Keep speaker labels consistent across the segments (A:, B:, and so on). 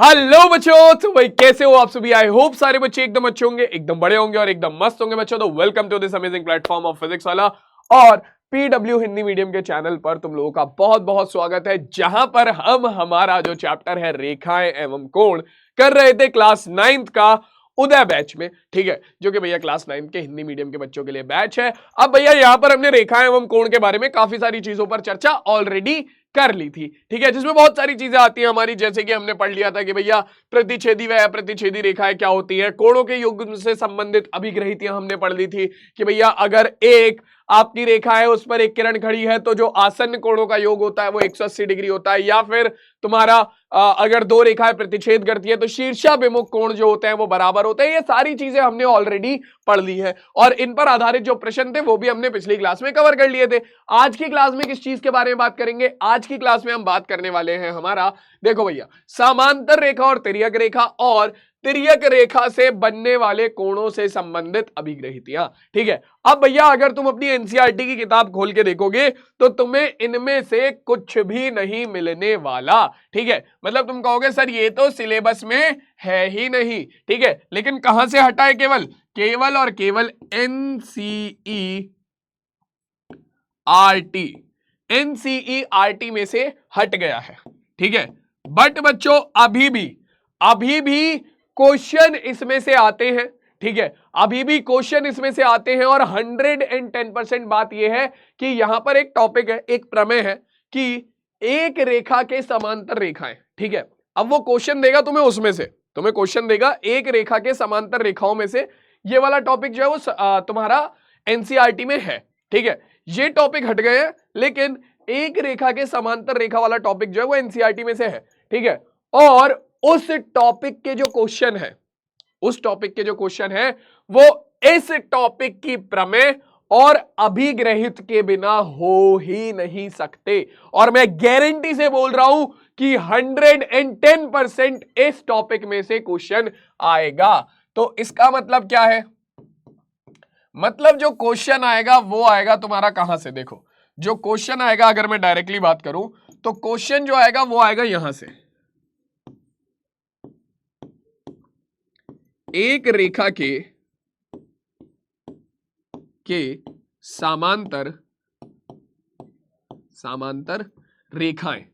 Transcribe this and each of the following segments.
A: Hello बच्चों, तो भाई कैसे हो आप सभी। आई होप सारे बच्चे एकदम अच्छे होंगे, एकदम बड़े होंगे और एकदम मस्त होंगे बच्चों। तो welcome to this amazing platform of physics वाला और पीडब्ल्यू हिंदी मीडियम के चैनल पर तुम लोगों का बहुत बहुत स्वागत है, जहां पर हम हमारा जो चैप्टर है रेखाएं एवं कोण कर रहे थे क्लास 9th का उदय बैच में। ठीक है, जो कि भैया क्लास 9 के हिंदी मीडियम के बच्चों के लिए बैच है। अब भैया यहाँ पर हमने रेखाएं एवं कोण के बारे में काफी सारी चीजों पर चर्चा ऑलरेडी कर ली थी। ठीक है, जिसमें बहुत सारी चीजें आती हैं हमारी, जैसे कि हमने पढ़ लिया था कि भैया प्रतिच्छेदी व अप्रतिच्छेदी रेखाएं क्या होती है, कोणों के युग्म से संबंधित अभिग्रहितियां हमने पढ़ ली थी कि भैया अगर एक आपकी रेखा है उस पर एक किरण खड़ी है तो जो आसन्न कोणों का योग होता है वो 180 डिग्री होता है, या फिर तुम्हारा अगर दो रेखाएं प्रतिच्छेद करती है तो शीर्षाभिमुख कोण जो होते हैं वो बराबर होते हैं। ये सारी चीजें हमने ऑलरेडी पढ़ ली है और इन पर आधारित जो प्रश्न थे वो भी हमने पिछली क्लास में कवर कर लिए थे। आज की क्लास में किस चीज के बारे में बात करेंगे? आज की क्लास में हम बात करने वाले हैं हमारा, देखो भैया, समांतर रेखा और तिर्यक रेखा और तिर्यक रेखा से बनने वाले कोणों से संबंधित अभिग्रहितियां। ठीक है, अब भैया अगर तुम अपनी एनसीईआरटी की किताब खोल के देखोगे तो तुम्हें इनमें से कुछ भी नहीं मिलने वाला। ठीक है, मतलब तुम कहोगे सर ये तो सिलेबस में है ही नहीं। ठीक है, लेकिन कहां से हटा है? केवल केवल और केवल एनसीईआरटी में से हट गया है। ठीक है, बट बच्चों अभी भी क्वेश्चन इसमें से आते हैं। ठीक है, अभी भी क्वेश्चन इसमें से आते हैं और 110% बात यह है कि यहां पर एक टॉपिक है, एक प्रमेय है कि एक रेखा के समांतर रेखाएं। ठीक है, अब वो क्वेश्चन देगा तुम्हें, उसमें से तुम्हें क्वेश्चन देगा एक रेखा के समांतर रेखाओं में से। ये वाला टॉपिक जो है वो तुम्हारा एनसीईआरटी में है। ठीक है, ये टॉपिक हट गए हैं, लेकिन एक रेखा के समांतर रेखा वाला टॉपिक जो है वो एनसीईआरटी में से है। ठीक है, और उस टॉपिक के जो क्वेश्चन है, उस टॉपिक के जो क्वेश्चन है वो इस टॉपिक की प्रमेय और अभिग्रहित के बिना हो ही नहीं सकते। और मैं गारंटी से बोल रहा हूं कि 110% इस टॉपिक में से क्वेश्चन आएगा। तो इसका मतलब क्या है? मतलब जो क्वेश्चन आएगा वो आएगा तुम्हारा कहां से? देखो, जो क्वेश्चन आएगा, अगर मैं डायरेक्टली बात करूं तो क्वेश्चन जो आएगा वो आएगा यहां से, एक रेखा के समांतर रेखाएं।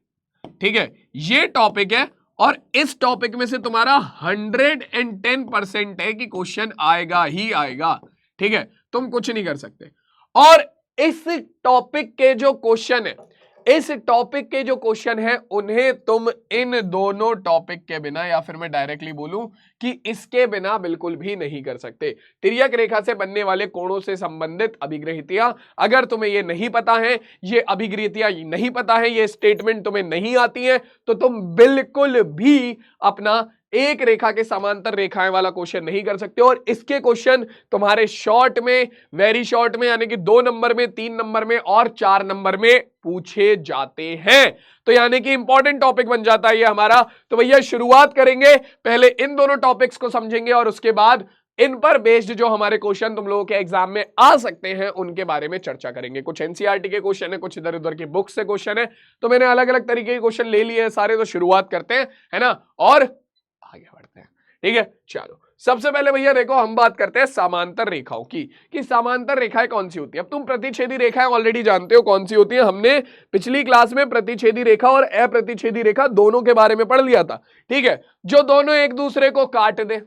A: ठीक है, ये टॉपिक है और इस टॉपिक में से तुम्हारा 110% है कि क्वेश्चन आएगा ही आएगा। ठीक है, तुम कुछ नहीं कर सकते। और इस टॉपिक के जो क्वेश्चन है, इस टॉपिक के जो क्वेश्चन है उन्हें तुम इन दोनों टॉपिक के बिना, या फिर मैं डायरेक्टली बोलूं कि इसके बिना बिल्कुल भी नहीं कर सकते। तिर्यक रेखा से बनने वाले कोणों से संबंधित अभिग्रहितियां, अगर तुम्हें ये नहीं पता है, ये अभिग्रहितियां नहीं पता है, ये स्टेटमेंट तुम्हें नहीं आती है, तो तुम बिल्कुल भी अपना एक रेखा के समांतर रेखाएं वाला क्वेश्चन नहीं कर सकते। और इसके क्वेश्चन तुम्हारे शॉर्ट में, वेरी शॉर्ट में, यानी कि 2 नंबर में, 3 नंबर में और 4 नंबर में पूछे जाते हैं। तो यानी कि इंपॉर्टेंट टॉपिक बन जाता है ये हमारा। तो भैया शुरुआत करेंगे, पहले इन दोनों टॉपिक्स को समझेंगे और उसके बाद इन पर बेस्ड जो हमारे क्वेश्चन तुम लोगों के एग्जाम में आ सकते हैं उनके बारे में चर्चा करेंगे। कुछ एनसीईआरटी के क्वेश्चन है, कुछ इधर उधर की बुक से क्वेश्चन है, तो मैंने अलग अलग तरीके के क्वेश्चन ले लिए हैं सारे। तो शुरुआत करते हैं, है ना, और आगे बढ़ते हैं। ठीक है, चलो सबसे पहले भैया देखो, हम बात करते हैं समांतर रेखाओं की, कि समांतर रेखाएं कौन सी होती है। अब तुम प्रतिच्छेदी रेखाएं ऑलरेडी जानते हो कौन सी होती है। हमने पिछली क्लास में प्रतिच्छेदी रेखा और अप्रतिच्छेदी रेखा दोनों के बारे में पढ़ लिया था। ठीक है, जो दोनों एक दूसरे को काट दे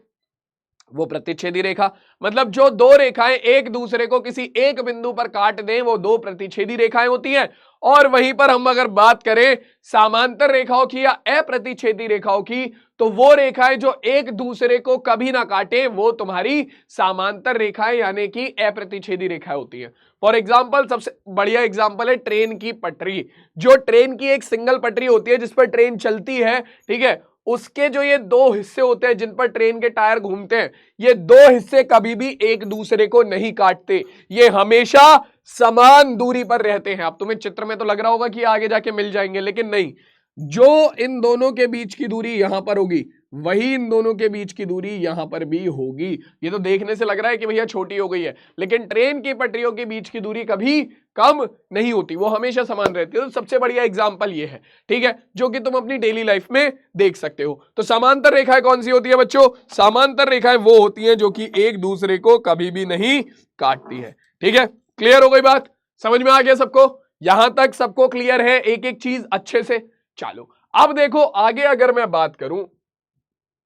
A: वो प्रतिच्छेदी रेखा, मतलब जो दो रेखाएं एक दूसरे को किसी एक बिंदु पर काट दें वो दो प्रतिच्छेदी रेखाएं होती हैं। और वहीं पर हम अगर बात करें समांतर रेखाओं की या अप्रतिच्छेदी रेखाओं की, तो वो रेखाएं जो एक दूसरे को कभी ना काटे वो तुम्हारी समांतर रेखाएं यानी कि अप्रतिच्छेदी रेखाएं होती हैं। फॉर एग्जाम्पल, सबसे बढ़िया एग्जाम्पल है ट्रेन की पटरी। जो ट्रेन की एक सिंगल पटरी होती है जिस पर ट्रेन चलती है, ठीक है, उसके जो ये दो हिस्से होते हैं जिन पर ट्रेन के टायर घूमते हैं, ये दो हिस्से कभी भी एक दूसरे को नहीं काटते, ये हमेशा समान दूरी पर रहते हैं। अब तुम्हें चित्र में तो लग रहा होगा कि आगे जाके मिल जाएंगे, लेकिन नहीं, जो इन दोनों के बीच की दूरी यहां पर होगी वही इन दोनों के बीच की दूरी यहां पर भी होगी। ये तो देखने से लग रहा है कि भैया छोटी हो गई है, लेकिन ट्रेन की पटरियों के बीच की दूरी कभी कम नहीं होती, वो हमेशा समान रहती है। तो सबसे बढ़िया एग्जांपल ये है, ठीक है, जो कि तुम अपनी डेली लाइफ में देख सकते हो। तो समांतर रेखाएं कौन सी होती है बच्चों? समांतर रेखाएं वो होती हैं जो कि एक दूसरे को कभी भी नहीं काटती है। ठीक है, क्लियर हो गई बात? समझ में आ गया सबको? यहां तक सबको क्लियर है एक एक चीज अच्छे से? चलो अब देखो आगे अगर मैं बात करूं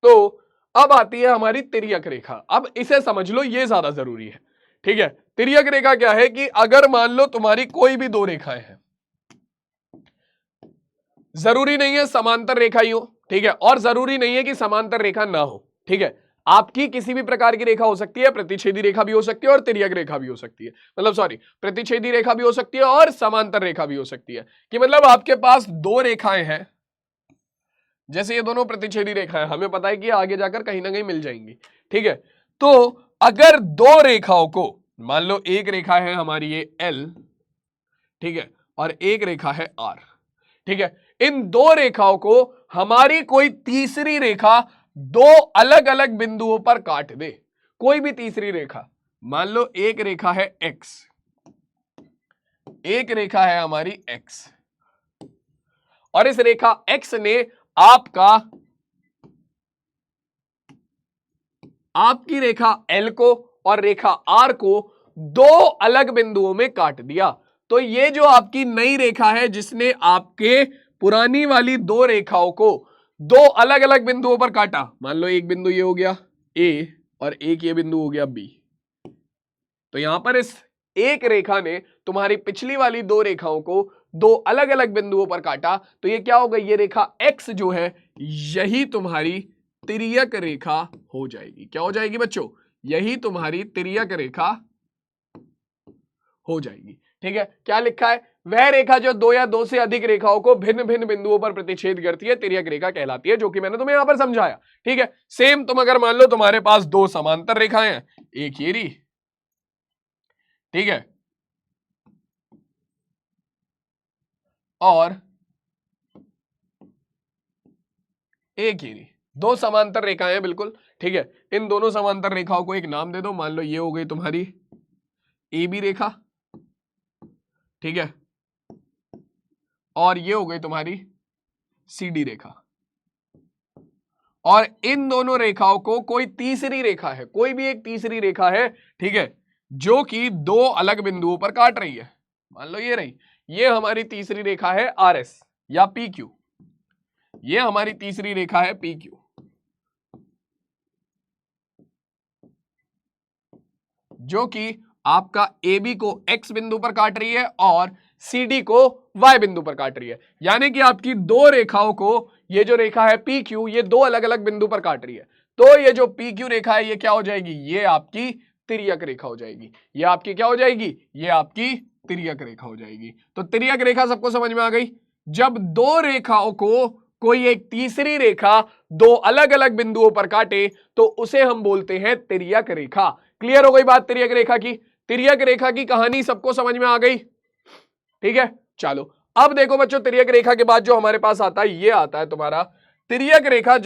A: तो अब आती है हमारी तिर्यक रेखा। अब इसे समझ लो, ये ज्यादा जरूरी है। ठीक है, तिर्यक रेखा क्या है कि अगर मान लो तुम्हारी कोई भी दो रेखाएं हैं, जरूरी नहीं है समांतर रेखा ही हो, ठीक है, और जरूरी नहीं है कि समांतर रेखा ना हो। ठीक है, आपकी किसी भी प्रकार की रेखा हो सकती है, प्रतिच्छेदी रेखा भी हो सकती है और तिर्यक रेखा भी हो सकती है, मतलब सॉरी, प्रतिच्छेदी रेखा भी हो सकती है और समांतर रेखा भी हो सकती है। कि मतलब आपके पास दो रेखाएं हैं, जैसे ये दोनों प्रतिच्छेदी रेखाएं, हमें पता है कि आगे जाकर कहीं ना कहीं मिल जाएंगी। ठीक है, तो अगर दो रेखाओं को, मान लो एक रेखा है हमारी ये L, ठीक है, और एक रेखा है R, ठीक है, इन दो रेखाओं को हमारी कोई तीसरी रेखा दो अलग अलग बिंदुओं पर काट दे, कोई भी तीसरी रेखा, मान लो एक रेखा है X, एक रेखा है हमारी X, और इस रेखा X ने आपकी रेखा L को और रेखा R को दो अलग बिंदुओं में काट दिया। तो ये जो आपकी नई रेखा है जिसने आपके पुरानी वाली दो रेखाओं को दो अलग अलग बिंदुओं पर काटा, मान लो एक बिंदु ये हो गया A और एक ये बिंदु हो गया B, तो यहां पर इस एक रेखा ने तुम्हारी पिछली वाली दो रेखाओं को दो अलग अलग बिंदुओं पर काटा, तो ये क्या होगा, ये रेखा X जो है यही तुम्हारी तिर्यक रेखा हो जाएगी। क्या हो जाएगी बच्चों? यही तुम्हारी तिर्यक रेखा हो जाएगी। ठीक है, क्या लिखा है? वह रेखा जो दो या दो से अधिक रेखाओं को भिन्न भिन्न बिंदुओं पर प्रतिच्छेद करती है तिर्यक रेखा कहलाती है, जो कि मैंने तुम्हें यहां पर समझाया। ठीक है, सेम तुम अगर मान लो तुम्हारे पास दो समांतर रेखाएं हैं, एक ये रही, ठीक है, और एक ये रही, दो समांतर रेखाएं हैं बिल्कुल। ठीक है, इन दोनों समांतर रेखाओं को एक नाम दे दो, मान लो ये हो गई तुम्हारी ए बी रेखा, ठीक है, और ये हो गई तुम्हारी सी डी रेखा, और इन दोनों रेखाओं को कोई तीसरी रेखा है, कोई भी एक तीसरी रेखा है, ठीक है, जो कि दो अलग बिंदुओं पर काट रही है। मान लो ये रही, ये हमारी तीसरी रेखा है आर एस या पी क्यू, ये हमारी तीसरी रेखा है पी क्यू, जो कि आपका ए बी को एक्स बिंदु पर काट रही है और सी डी को वाई बिंदु पर काट रही है। यानी कि आपकी दो रेखाओं को, ये जो रेखा है पी क्यू, ये दो अलग अलग बिंदु पर काट रही है। तो ये जो पी क्यू रेखा है ये क्या हो जाएगी? ये आपकी तिर्यक रेखा हो जाएगी। ये आपकी क्या हो जाएगी? ये आपकी तिर्यक रेखा हो जाएगी। तो तिर्यक रेखा सबको समझ में आ गई? जब दो रेखाओं को कोई एक तीसरी रेखा दो अलग अलग बिंदुओं पर काटे तो उसे हम बोलते हैं तिर्यक रेखा। क्लियर हो गई बात तिर्यक रेखा की? तिर्यक रेखा की कहानी सबको समझ में आ गई? ठीक है, चलो अब देखो बच्चों, तिर्यक रेखा के बाद जो हमारे पास आता है ये आता है तुम्हारा तिर्यक रेखा।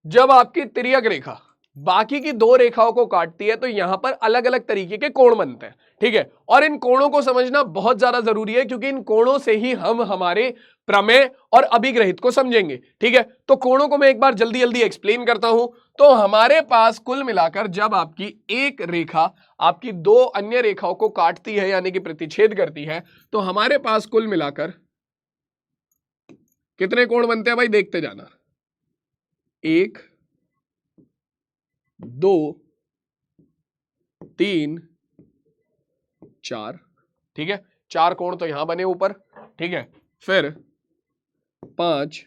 A: जब आपकी तिर्यक रेखा बाकी की दो रेखाओं को काटती है तो यहां पर अलग अलग तरीके के कोण बनते हैं। ठीक है, और इन कोणों को समझना बहुत ज्यादा जरूरी है क्योंकि इन कोणों से ही हम हमारे प्रमेय और अभिग्रहित को समझेंगे। ठीक है, तो कोणों को मैं एक बार जल्दी जल्दी एक्सप्लेन करता हूं। तो हमारे पास कुल मिलाकर जब आपकी एक रेखा आपकी दो अन्य रेखाओं को काटती है यानी कि प्रतिच्छेद करती है तो हमारे पास कुल मिलाकर कितने कोण बनते हैं भाई? देखते जाना, 1 2 3 4, ठीक है, 4 कोण तो यहां बने ऊपर। ठीक है, फिर 5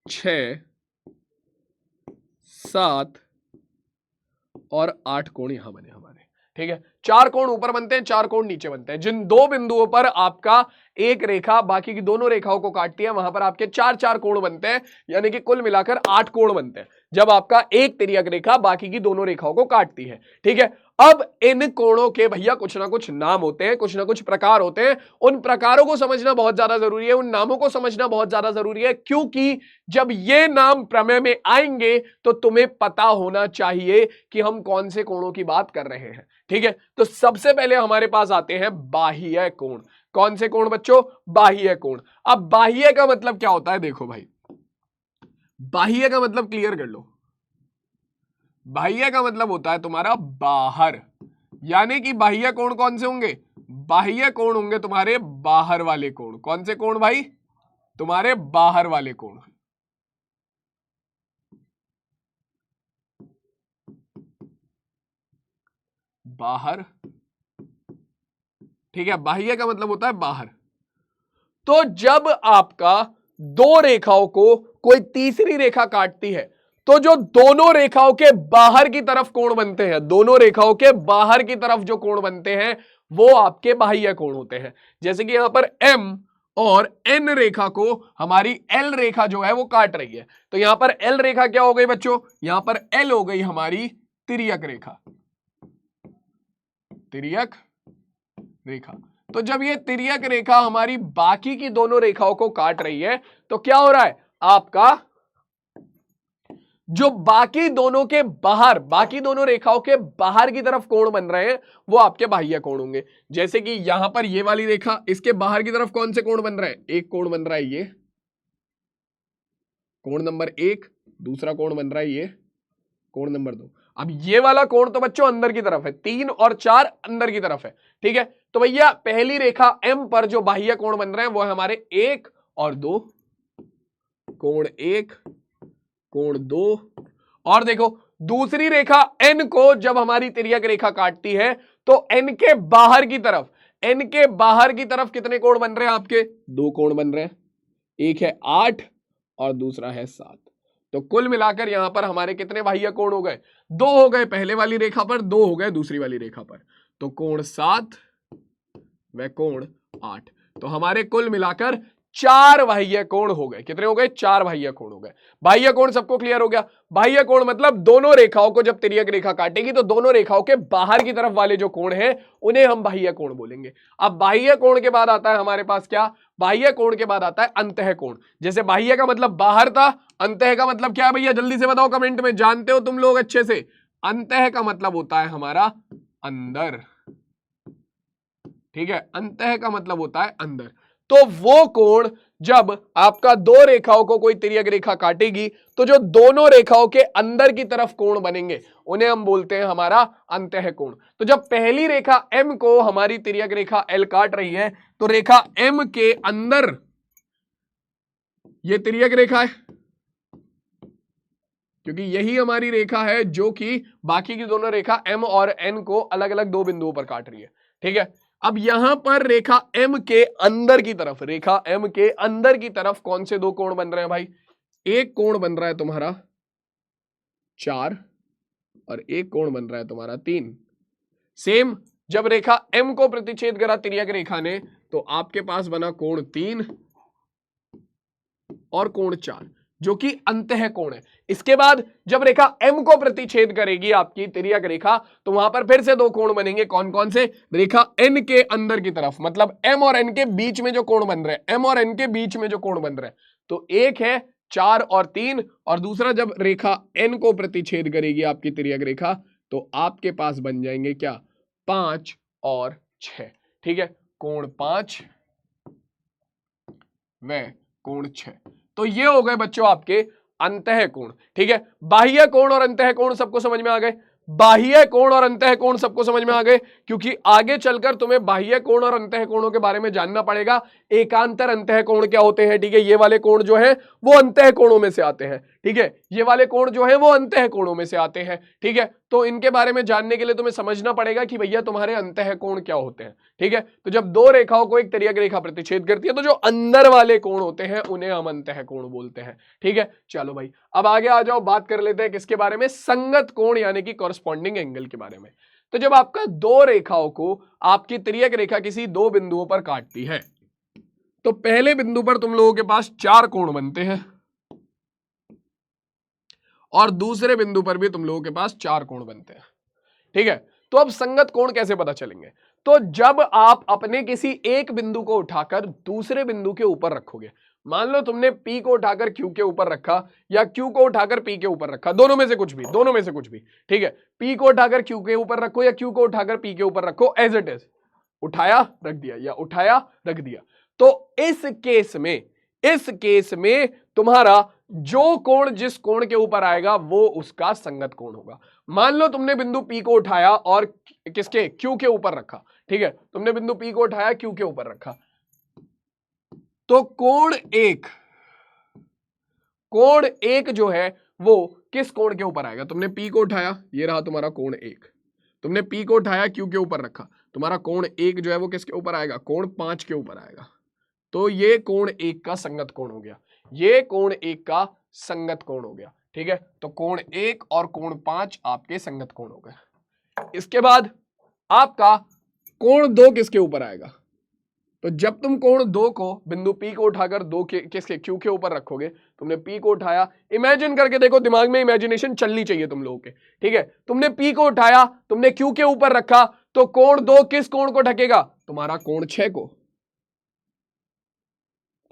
A: 6 7 और 8 कोण यहां बने हमारे। ठीक है, 4 कोण ऊपर बनते हैं, 4 कोण नीचे बनते हैं। जिन दो बिंदुओं पर आपका एक रेखा बाकी की दोनों रेखाओं को काटती है वहां पर आपके 4 कोण बनते हैं, यानी कि कुल मिलाकर 8 कोण बनते हैं जब आपका एक तिर्यक रेखा बाकी की दोनों रेखाओं को काटती है। ठीक है, अब इन कोणों के भैया कुछ ना कुछ नाम होते हैं, कुछ ना कुछ प्रकार होते हैं, उन प्रकारों को समझना बहुत ज्यादा जरूरी है, उन नामों को समझना बहुत ज्यादा जरूरी है, क्योंकि जब ये नाम प्रमेय में आएंगे तो तुम्हें पता होना चाहिए कि हम कौन से कोणों की बात कर रहे हैं। ठीक है, तो सबसे पहले हमारे पास आते हैं बाह्य कोण। कौन से कोण बच्चों? बाह्य कोण। अब बाह्य का मतलब क्या होता है? देखो भाई, बाह्य का मतलब क्लियर कर लो। बाह्य का मतलब होता है तुम्हारा बाहर, यानी कि बाह्य कोण कौन से होंगे? बाह्य कोण होंगे तुम्हारे बाहर वाले कोण। कौन से कोण भाई? तुम्हारे बाहर वाले कोण। बाहर, ठीक है, बाह्य का मतलब होता है बाहर। तो जब आपका दो रेखाओं को कोई तीसरी रेखा काटती है तो जो दोनों रेखाओं के बाहर की तरफ कोण बनते हैं, दोनों रेखाओं के बाहर की तरफ जो कोण बनते हैं वो आपके बाह्य कोण होते हैं। जैसे कि यहां पर M और N रेखा को हमारी L रेखा जो है वो काट रही है, तो यहां पर L रेखा क्या हो गई बच्चों? यहां पर L हो गई हमारी तिर्यक रेखा, तिर्यक रेखा। तो जब ये तिर्यक रेखा हमारी बाकी की दोनों रेखाओं को काट रही है तो क्या हो रहा है? आपका जो बाकी दोनों के बाहर, बाकी दोनों रेखाओं के बाहर की तरफ कोण बन रहे हैं वो आपके बाह्य कोण होंगे। जैसे कि यहां पर ये वाली रेखा, इसके बाहर की तरफ कौन से कोण बन रहे हैं? एक कोण बन रहा है ये, कोण नंबर 1, दूसरा कोण बन रहा है ये, कोण नंबर 2। अब ये वाला कोण तो बच्चों अंदर की तरफ है, 3 और 4 अंदर की तरफ है। ठीक है, तो भैया पहली रेखा M पर जो बाह्य कोण बन रहे हैं वो है हमारे 1 और 2, कोण 1, कोण 2। और देखो दूसरी रेखा N को जब हमारी तिर्यक रेखा काटती है तो N के बाहर की तरफ, N के बाहर की तरफ कितने कोण बन रहे हैं आपके? 2 कोण बन रहे हैं, एक है 8 और दूसरा है 7। तो कुल मिलाकर यहां पर हमारे कितने बाह्य कोण हो गए? 2 हो गए पहले वाली रेखा पर, 2 हो गए दूसरी वाली रेखा पर। तो कोण 7 व कोण 8, तो हमारे कुल मिलाकर 4 बाह्य कोण हो गए। कितने हो गए? 4 बाह्य कोण हो गए। बाह्य कोण सबको क्लियर हो गया? बाह्य कोण मतलब दोनों रेखाओं को जब तिर्यक रेखा काटेगी तो दोनों रेखाओं के बाहर की तरफ वाले जो कोण हैं उन्हें हम बाह्य कोण बोलेंगे। अब बाह्य कोण के बाद आता है हमारे पास क्या? बाह्य कोण के बाद आता है अंतः कोण। जैसे बाह्य का मतलब बाहर था, अंतः का मतलब क्या है भैया? जल्दी से बताओ कमेंट में, जानते हो तुम लोग अच्छे से। अंतः का मतलब होता है हमारा अंदर। ठीक है, अंतः का मतलब होता है अंदर। तो वो कोण जब आपका दो रेखाओं को कोई तिर्यक रेखा काटेगी तो जो दोनों रेखाओं के अंदर की तरफ कोण बनेंगे उन्हें हम बोलते हैं हमारा अंतः कोण। तो जब पहली रेखा M को हमारी तिर्यक रेखा L काट रही है तो रेखा M के अंदर ये तिर्यक रेखा है, क्योंकि यही हमारी रेखा है जो कि बाकी की दोनों रेखा M और N को अलग अलग दो बिंदुओं पर काट रही है। ठीक है, अब यहां पर रेखा M के अंदर की तरफ, रेखा M के अंदर की तरफ कौन से दो कोण बन रहे हैं भाई? एक कोण बन रहा है तुम्हारा 4 और एक कोण बन रहा है तुम्हारा 3। सेम जब रेखा M को प्रतिच्छेद करा तिर्यक रेखा ने तो आपके पास बना कोण 3 और कोण 4 जो कि अंतः कोण है। इसके बाद जब रेखा M को प्रतिच्छेद करेगी आपकी तिर्यक रेखा तो वहां पर फिर से दो कोण बनेंगे। कौन कौन से? रेखा N के अंदर की तरफ, मतलब M और N के बीच में जो कोण बन रहे हैं, M और N के बीच में जो कोण बन रहे हैं, तो एक है 4 और 3 और दूसरा जब रेखा N को प्रतिच्छेद करेगी आपकी तिर्यक रेखा तो आपके पास बन जाएंगे क्या? 5 और 6। ठीक है, कोण 5 व कोण 6। तो ये हो गए बच्चों आपके अंतः कोण। ठीक है, बाह्य कोण और अंतः कोण सबको समझ में आ गए? बाह्य कोण और अंतः कोण सबको समझ में आ गए, क्योंकि आगे चलकर तुम्हें बाह्य कोण और अंतः कोणों के बारे में जानना पड़ेगा। एकांतर अंतः कोण क्या होते हैं? ठीक है, ये वाले कोण जो है वो अंतः कोणों में से आते हैं। ठीक है, ये वाले कोण जो है वो अंतः कोणों में से आते हैं। ठीक है, तो इनके बारे में जानने के लिए तुम्हें समझना पड़ेगा कि भैया तुम्हारे अंतः कोण क्या होते हैं। ठीक है, तो जब दो रेखाओं को एक तिर्यक रेखा प्रतिच्छेद करती है तो जो अंदर वाले कोण होते हैं उन्हें हम अंतः कोण बोलते हैं। ठीक है, चलो भाई अब आगे आ जाओ, बात कर लेते हैं किसके बारे में? संगत कोण यानी कि कॉरस्पॉन्डिंग एंगल के बारे में। तो जब आपका दो रेखाओं को आपकी तिर्यक रेखा किसी दो बिंदुओं पर काटती है तो पहले बिंदु पर तुम लोगों के पास 4 कोण बनते हैं और दूसरे बिंदु पर भी तुम लोगों के पास 4 कोण बनते हैं। ठीक है, तो अब संगत कोण कैसे पता चलेंगे? तो जब आप अपने किसी एक बिंदु को उठाकर दूसरे बिंदु के ऊपर रखोगे, मान लो तुमने P को उठाकर Q के ऊपर रखा या Q को उठाकर P के ऊपर रखा, दोनों में से कुछ भी, ठीक है। P को उठाकर Q के ऊपर रखो या Q को उठाकर P के ऊपर रखो, एज इट इज, उठाया रख दिया या उठाया रख दिया। तो इस केस में तुम्हारा जो कोण जिस कोण के ऊपर आएगा वो उसका संगत कोण होगा। मान लो तुमने बिंदु P को उठाया और किसके, Q के ऊपर रखा, ठीक है। तुमने बिंदु P को उठाया, Q के ऊपर रखा, तो कोण एक जो है वो किस कोण के ऊपर आएगा? तुमने P को उठाया, ये रहा तुम्हारा कोण एक, तुमने P को उठाया, Q के ऊपर रखा, तुम्हारा कोण एक जो है वो किसके ऊपर आएगा? कोण 5 के ऊपर आएगा। तो ये कोण एक का संगत कोण हो गया, ये कोण एक का संगत कोण हो गया, ठीक है। तो कोण एक और कोण 5 आपके संगत कोण हो गए। इसके बाद आपका कोण 2 किसके ऊपर आएगा? तो जब तुम कोण 2 को बिंदु P को उठाकर 2 के किसके Q के ऊपर रखोगे, तुमने P को उठाया, इमेजिन करके देखो, दिमाग में इमेजिनेशन चलनी चाहिए तुम लोगों के, ठीक है। तुमने P को उठाया, तुमने Q के ऊपर रखा, तो कोण 2 किस कोण को ढकेगा? तुम्हारा कोण 6 को।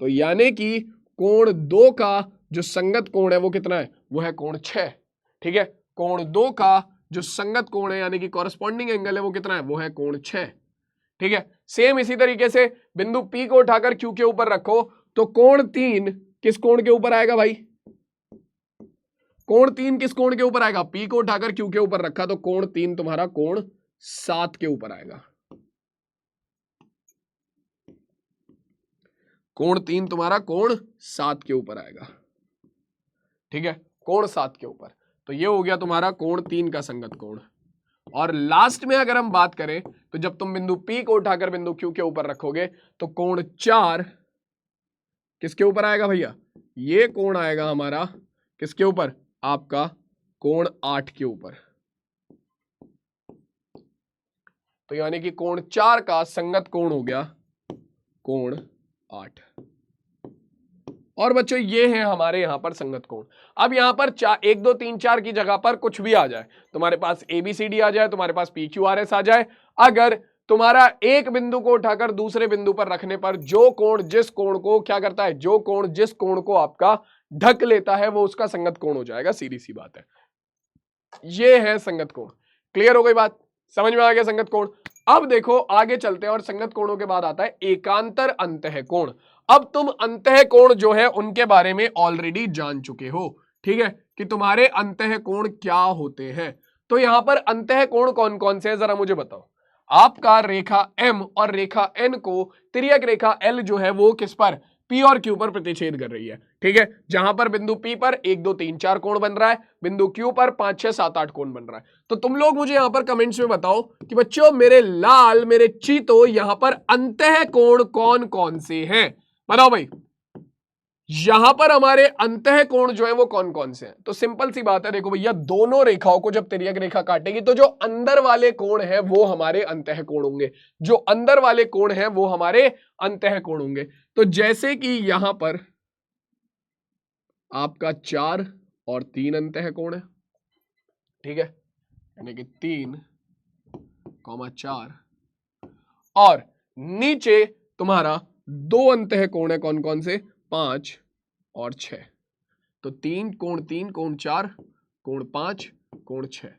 A: तो यानी कि कोण 2 का जो संगत कोण है वो कितना है? वो है कोण 6, ठीक है। कोण 2 का जो संगत कोण है यानी कि कॉरस्पॉन्डिंग एंगल है वो कितना है? वो है कोण 6, ठीक है। सेम इसी तरीके से बिंदु P को उठाकर Q के ऊपर रखो, तो कोण 3 किस कोण के ऊपर आएगा भाई? कोण 3 किस कोण के ऊपर आएगा? P को उठाकर Q के ऊपर रखा, तो कोण 3 तुम्हारा कोण 7 के ऊपर आएगा। कोण 3 तुम्हारा कोण 7 के ऊपर आएगा, ठीक है, कोण 7 के ऊपर। तो ये हो गया तुम्हारा कोण 3 का संगत कोण। और लास्ट में अगर हम बात करें तो जब तुम बिंदु P को उठाकर बिंदु Q के ऊपर रखोगे, तो कोण 4 किसके ऊपर आएगा भैया? ये कोण आएगा हमारा किसके ऊपर? आपका कोण 8 के ऊपर। तो यानी कि कोण 4 का संगत कोण हो गया कोण 8। और बच्चों ये है हमारे यहां पर संगत कोण। अब यहां पर 1 2 3 4 की जगह पर कुछ भी आ जाए, तुम्हारे पास ABCD आ जाए, तुम्हारे पास PQRS आ जाए, अगर तुम्हारा एक बिंदु को उठाकर दूसरे बिंदु पर रखने पर जो कोण जिस कोण को क्या करता है, जो कोण जिस कोण को आपका ढक लेता है वो उसका संगत कोण हो जाएगा, सीधी सी बात है। ये है संगत कोण। क्लियर हो गई बात? समझ में आ गया संगत कोण? अब देखो आगे चलते हैं और संगत कोणों के बाद आता है एकांतर अंतः कोण। अब तुम अंतः कोण जो है उनके बारे में ऑलरेडी जान चुके हो, ठीक है, कि तुम्हारे अंतः कोण क्या होते हैं। तो यहां पर अंतः कोण कौन कौन से हैं जरा मुझे बताओ। आपका रेखा M और रेखा N को तिर्यक रेखा L जो है वो किस पर? P और Q पर प्रतिच्छेद कर रही है, ठीक है। जहां पर बिंदु P पर 1 2 3 4 कोण बन रहा है, बिंदु Q पर 5 6 7 8 कोण बन रहा है। तो तुम लोग मुझे यहां पर कमेंट्स में बताओ कि बच्चों मेरे लाल मेरे चीतो यहां पर अंतः कोण कौन कौन से हैं? बताओ भाई, यहां पर हमारे अंतः कोण जो है वो कौन कौन से हैं? तो सिंपल सी बात है, देखो भैया दोनों रेखाओं को जब तिर्यक रेखा काटेगी तो जो अंदर वाले कोण है वो हमारे अंतः कोण होंगे, जो अंदर वाले कोण है वो हमारे अंतः कोण होंगे। तो जैसे कि यहां पर आपका 4 और 3 अंतः कोण है, ठीक है, यानी कि 3, 4 और नीचे तुम्हारा 2 अंतः कोण है, कौन कौन से? 5 और 6। तो 3 कोण 3 कोण 4 कोण 5 कोण 6,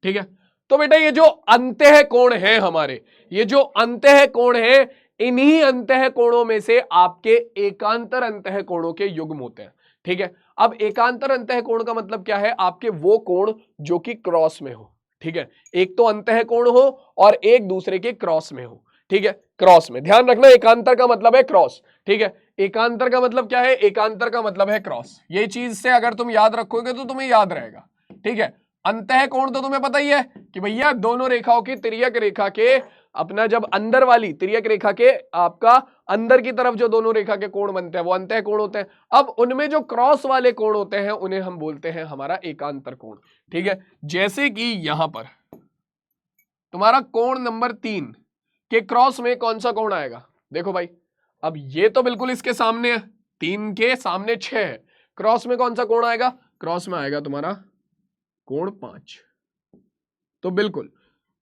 A: ठीक है। तो बेटा ये जो अंतः कोण है हमारे, ये जो अंतः कोण है, इन्हीं अंतः कोणों में से आपके एकांतर अंतः कोणों के युग्म होते हैं, ठीक है। अब एकांतर अंतः कोण का मतलब क्या है? आपके वो कोण जो कि क्रॉस में हो, ठीक है। एक तो अंतः कोण हो और एक दूसरे के क्रॉस में हो, ठीक है, क्रॉस में। ध्यान रखना एकांतर का मतलब है क्रॉस, ठीक है। एकांतर का मतलब क्या है? एकांतर का मतलब है क्रॉस। ये चीज से अगर तुम याद रखोगे तो तुम्हें याद रहेगा, ठीक है। अंतः कोण तो तुम्हें पता ही है कि भैया दोनों रेखाओं की तिर्यक रेखा के अपना जब अंदर वाली तिर्यक रेखा के आपका अंदर की तरफ जो दोनों रेखा के कोण बनते हैं वो अंतः कोण होते हैं। अब उनमें जो क्रॉस वाले कोण होते हैं उन्हें हम बोलते हैं हमारा एकांतर कोण, ठीक है। जैसे कि यहां पर तुम्हारा कोण नंबर 3 के क्रॉस में कौन सा कोण आएगा? देखो भाई, अब ये तो बिल्कुल इसके सामने है, 3 के सामने 6 है, क्रॉस में कौन सा कोण आएगा? क्रॉस में आएगा तुम्हारा कोण 5। तो बिल्कुल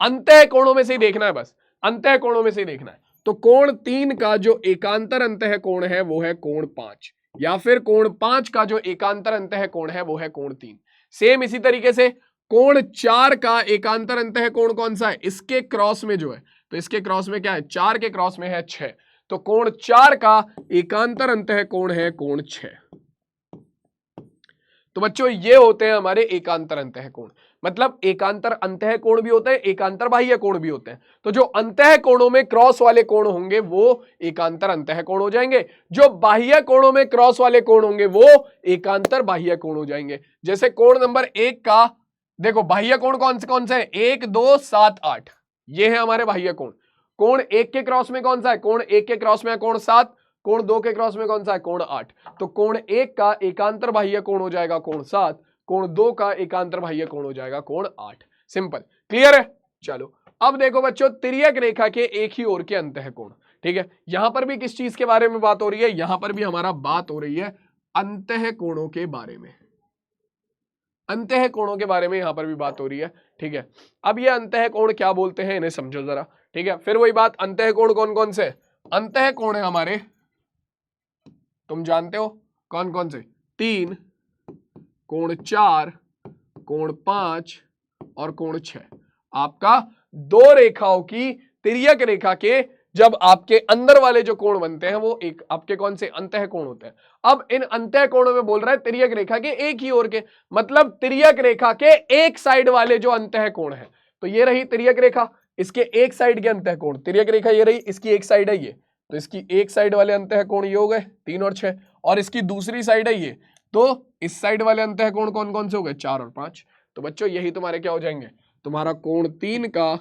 A: अंतः कोणों में से ही देखना है, बस अंतः कोणों में से ही देखना है। तो कोण 3 का जो एकांतर अंतः कोण है वो है कोण 5, या फिर कोण 5 का जो एकांतर अंतः कोण है वो है कोण 3। सेम इसी तरीके से कोण 4 का एकांतर अंतः कोण कौन सा है, इसके क्रॉस में जो है, तो इसके क्रॉस में क्या है, 4 के क्रॉस में है 6, तो कोण 4 का एकांतर अंतः कोण है कोण 6। तो बच्चों ये होते हैं हमारे एकांतर अंतः कोण। मतलब एकांतर अंतः कोण भी होते हैं, एकांतर बाह्य कोण भी होते हैं। तो जो अंतः कोणों में क्रॉस वाले कोण होंगे वो एकांतर अंतः कोण हो जाएंगे, जो बाह्य कोणों में क्रॉस वाले कोण होंगे वो एकांतर बाह्य कोण हो जाएंगे। जैसे कोण नंबर 1 का देखो बाह्य कोण कौन से है, 1 2 7 8, ये है हमारे बाह्य कोण। कोण 1 के क्रॉस में कौन सा है, कोण 1 के क्रॉस में है कोण 7, कोण 2 के क्रॉस में कौन सा है, कोण 8। तो कोण 1 का एकांतर बाह्य कोण हो जाएगा कोण 7, कोण 2 का एकांतर बाह्य कोण हो जाएगा कोण 8। सिंपल, क्लियर है। चलो अब देखो बच्चों, तिर्यक रेखा के एक ही ओर के अंतः कोण, ठीक है। यहां पर भी किस चीज के बारे में बात हो रही है, यहां पर भी हमारा बात हो रही है अंतः कोणों के बारे में, अंतः कोणों के बारे में यहां पर भी बात हो रही है, ठीक है। अब ये अंतः कोण क्या बोलते हैं इन्हें समझो जरा, ठीक है। फिर वही बात, अंतः कोण कौन कौन से, अंतः कोण है हमारे, तुम जानते हो कौन कौन से, 3, कोण 4, कोण 5 और कोण 6। आपका दो रेखाओं की तिर्यक रेखा के जब आपके अंदर वाले जो कोण बनते हैं वो एक आपके कौन से अंतः कोण होते हैं। अब इन अंतः कोणों में बोल रहा है तिर्यक रेखा के एक ही ओर के, मतलब तिर्यक रेखा के एक साइड वाले जो अंतः कोण है। तो ये रही तिर्यक रेखा, इसके एक साइड के अंतः कोण, तिर्यक रेखा ये रही, इसकी एक साइड है ये, तो इसकी एक साइड वाले अंतः कोण ये हो गए 3 और 6, और इसकी दूसरी साइड है ये, तो इस साइड वाले अंतः कोण कौन कौन से हो गए, 4 और 5। तो बच्चों यही तुम्हारे क्या हो जाएंगे, तुम्हारा कोण 3 का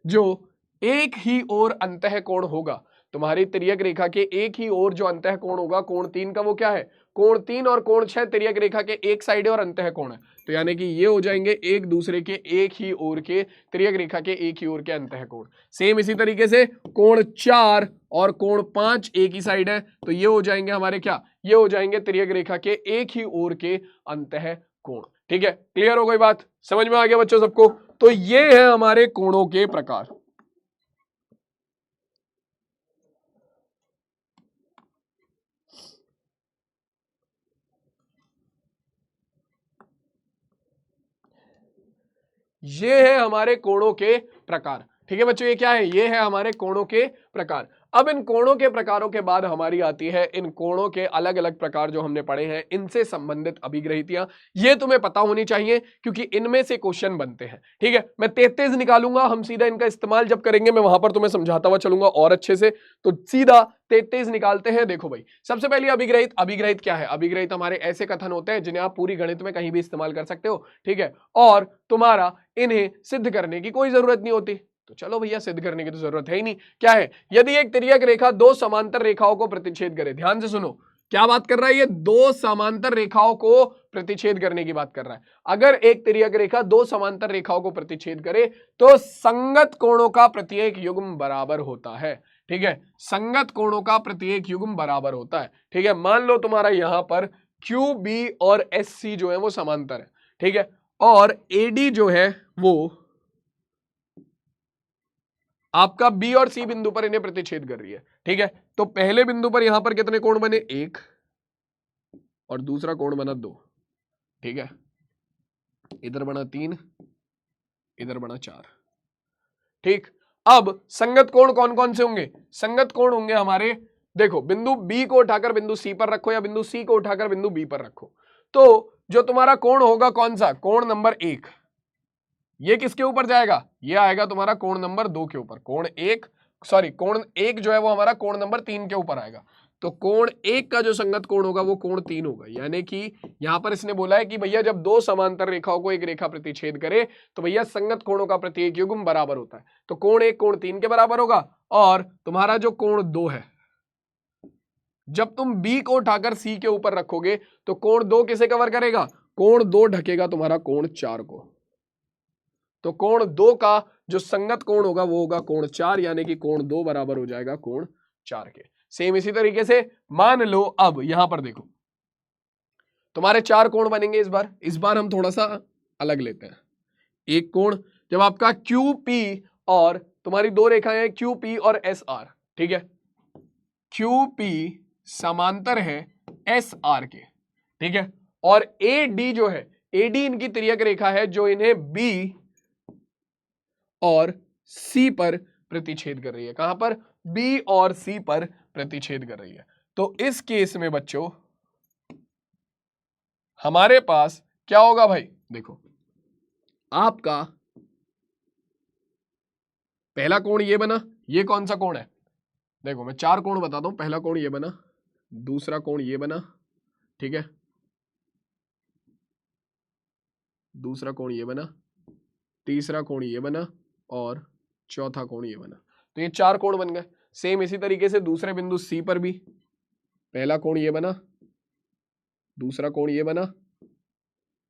A: जो एक ही ओर अंतः कोण होगा, तुम्हारी तिर्यक रेखा के एक ही ओर जो अंतः कोण होगा कोण 3 का, वो क्या है, कोण 3 और कोण 6 तिर्यक रेखा के एक साइड और अंतः कोण है। तो यानी कि ये हो जाएंगे एक दूसरे के एक ही ओर के, तिर्यक रेखा के एक ही ओर के अंतः कोण। सेम इसी तरीके से कोण 4 और कोण 5 एक ही साइड है, तो ये हो जाएंगे हमारे क्या, ये हो जाएंगे तिर्यक रेखा के एक ही ओर के अंतः कोण। ठीक है, क्लियर हो गई बात, समझ में आ गया बच्चों सबको। तो ये है हमारे कोणों के प्रकार। ये है हमारे कोणों के प्रकार। ठीक है बच्चों, ये क्या है, ये है हमारे कोणों के प्रकार। अब इन कोणों के प्रकारों के बाद हमारी आती है इन कोणों के अलग अलग प्रकार जो हमने पढ़े हैं, इनसे संबंधित अभिग्रहितियां। ये तुम्हें पता होनी चाहिए क्योंकि इनमें से क्वेश्चन बनते हैं। ठीक है, मैं 33 निकालूंगा, हम सीधा इनका इस्तेमाल जब करेंगे मैं वहां पर तुम्हें समझाता हुआ चलूंगा और अच्छे से। तो सीधा 33 निकालते हैं। देखो भाई, सबसे पहले अभिग्रहित। अभिग्रहित क्या है, अभिग्रहित हमारे ऐसे कथन होते हैं जिन्हें आप पूरी गणित में कहीं भी इस्तेमाल कर सकते हो। ठीक है, और तुम्हारा इन्हें सिद्ध करने की कोई जरूरत नहीं होती। तो चलो भैया, सिद्ध करने की तो जरूरत है ही नहीं। क्या है, यदि एक तिर्यक रेखा दो समांतर रेखाओं को प्रतिच्छेद करे, ध्यान से सुनो क्या बात कर रहा है, ये दो समांतर रेखाओं को प्रतिच्छेद करने की बात कर रहा है। अगर एक तिर्यक रेखा दो समांतर रेखाओं को प्रतिच्छेद करे तो संगत कोणों का प्रत्येक युग्म बराबर होता है। ठीक है, संगत कोणों का प्रत्येक युग्म बराबर होता है। ठीक है, मान लो तुम्हारा यहां पर क्यू बी और एस सी जो है वो समांतर है। ठीक है, और एडी जो है वो आपका बी और सी बिंदु पर इन्हें प्रतिच्छेद कर रही है। ठीक है, तो पहले बिंदु पर यहां पर कितने कोण बने, 1, और दूसरा कोण बना 2। ठीक है, इधर बना 3, इधर बना 4। ठीक, अब संगत कोण कौन कौन से होंगे, संगत कोण होंगे हमारे, देखो बिंदु बी को उठाकर बिंदु सी पर रखो या बिंदु सी को उठाकर बिंदु बी पर रखो, तो जो तुम्हारा कोण होगा कौन सा, कोण नंबर 1, ये किसके ऊपर जाएगा, ये आएगा तुम्हारा कोण नंबर 2 के ऊपर। कोण 1 जो है वो हमारा कोण नंबर 3 के ऊपर आएगा। तो कोण 1 का जो संगत कोण होगा वो कोण 3 होगा। यानी कि यहां पर इसने बोला है कि भैया जब दो समांतर रेखाओं को एक रेखा प्रतिच्छेद करे तो भैया संगत कोणों का प्रत्येक युग्म बराबर होता है। तो कोण 1 कोण 3 के बराबर होगा, और तुम्हारा जो कोण 2 है, जब तुम बी को उठाकर सी के ऊपर रखोगे तो कोण 2 किसे कवर करेगा, कोण 2 ढकेगा तुम्हारा कोण 4 को। तो कोण 2 का जो संगत कोण होगा वो होगा कोण 4, यानी कि कोण 2 बराबर हो जाएगा कोण 4 के। सेम इसी तरीके से मान लो, अब यहां पर देखो तुम्हारे 4 कोण बनेंगे। इस बार हम थोड़ा सा अलग लेते हैं। एक कोण जब आपका क्यू पी और तुम्हारी दो रेखाएं हैं क्यू पी और एस आर, ठीक है, क्यू पी समांतर है एस आर के, ठीक है, और ए डी जो है, ए डी इनकी तिर्यक रेखा है जो इन्हें बी और सी पर प्रतिच्छेद कर रही है। कहां पर? बी और सी पर प्रतिच्छेद कर रही है। तो इस केस में बच्चों हमारे पास क्या होगा भाई? देखो आपका पहला कोण ये बना, ये कौन सा कोण है? देखो मैं चार कोण बताता हूं। पहला कोण ये बना, दूसरा कोण ये बना, ठीक है, दूसरा कोण ये बना, तीसरा कोण ये बना और चौथा कोण ये बना। तो ये चार कोण बन गए। सेम इसी तरीके से दूसरे बिंदु सी पर भी पहला कोण ये बना, दूसरा कोण ये बना,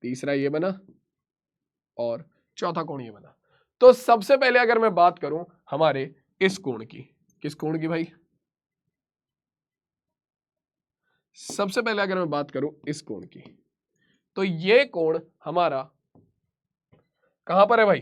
A: तीसरा ये बना और चौथा कोण ये बना। तो सबसे पहले अगर मैं बात करूं हमारे इस कोण की, किस कोण की भाई? सबसे पहले अगर मैं बात करूं इस कोण की, तो ये कोण हमारा कहां पर है भाई?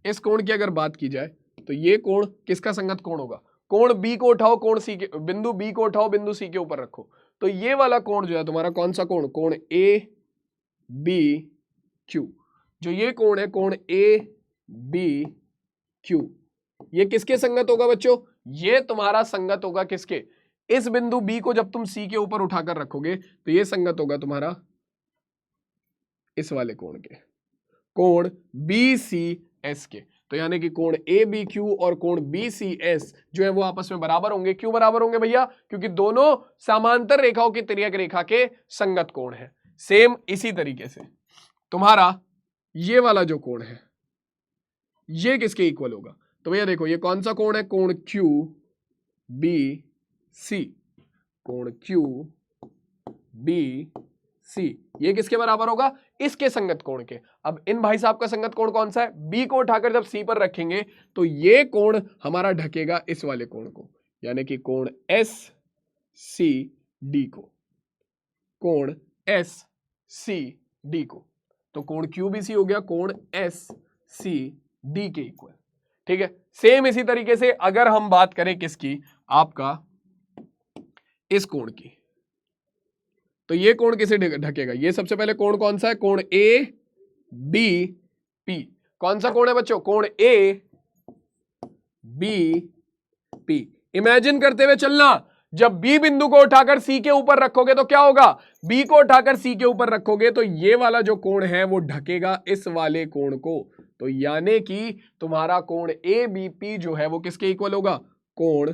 A: इस कोण की अगर बात की जाए तो ये कोण किसका संगत कोण होगा? कोण बी को उठाओ, कोण सी के, बिंदु बी को उठाओ, बिंदु सी के ऊपर रखो। तो ये वाला कोण जो है तुम्हारा कौन सा कोण? कोण ए बी क्यू। जो ये कोण है कोण ए बी क्यू, ये किसके संगत होगा बच्चों? ये तुम्हारा संगत होगा किसके? इस बिंदु बी को जब तुम सी के ऊपर उठाकर रखोगे तो ये संगत होगा तुम्हारा इस वाले कोण के, कोण बी सी एस के। तो यानी कि कोण ए बी क्यू और कोण बी सी एस जो है वो आपस में बराबर होंगे। क्यों बराबर होंगे भैया? क्योंकि दोनों समांतर रेखाओं की तिर्यक रेखा के संगत कोण है। सेम इसी तरीके से तुम्हारा ये वाला जो कोण है ये किसके इक्वल होगा? तो भैया देखो ये कौन सा कोण है? कोण क्यू बी सी, कोण क्यू बी सी, ये किसके बराबर होगा? इसके संगत कोण के। अब इन भाई साहब का संगत कोण कौन सा है? बी को उठाकर जब सी पर रखेंगे तो ये कोण हमारा ढकेगा इस वाले कोण को, यानी कि कोण एस सी डी को, कोण एस सी डी को। तो कोण क्यू बी सी हो गया कोण एस सी डी के इक्वल, ठीक है। सेम इसी तरीके से अगर हम बात करें किसकी? आपका इस कोण की, तो ये कोण किसे ढकेगा? ये सबसे पहले कोण कौन सा है? कोण ए बी पी। कौन सा कोण है बच्चों? कोण ए बी पी। इमेजिन करते हुए चलना, जब बी बिंदु को उठाकर सी के ऊपर रखोगे तो क्या होगा? बी को उठाकर सी के ऊपर रखोगे तो ये वाला जो कोण है वो ढकेगा इस वाले कोण को। तो यानी कि तुम्हारा कोण ए बी पी जो है वो किसके इक्वल होगा? कोण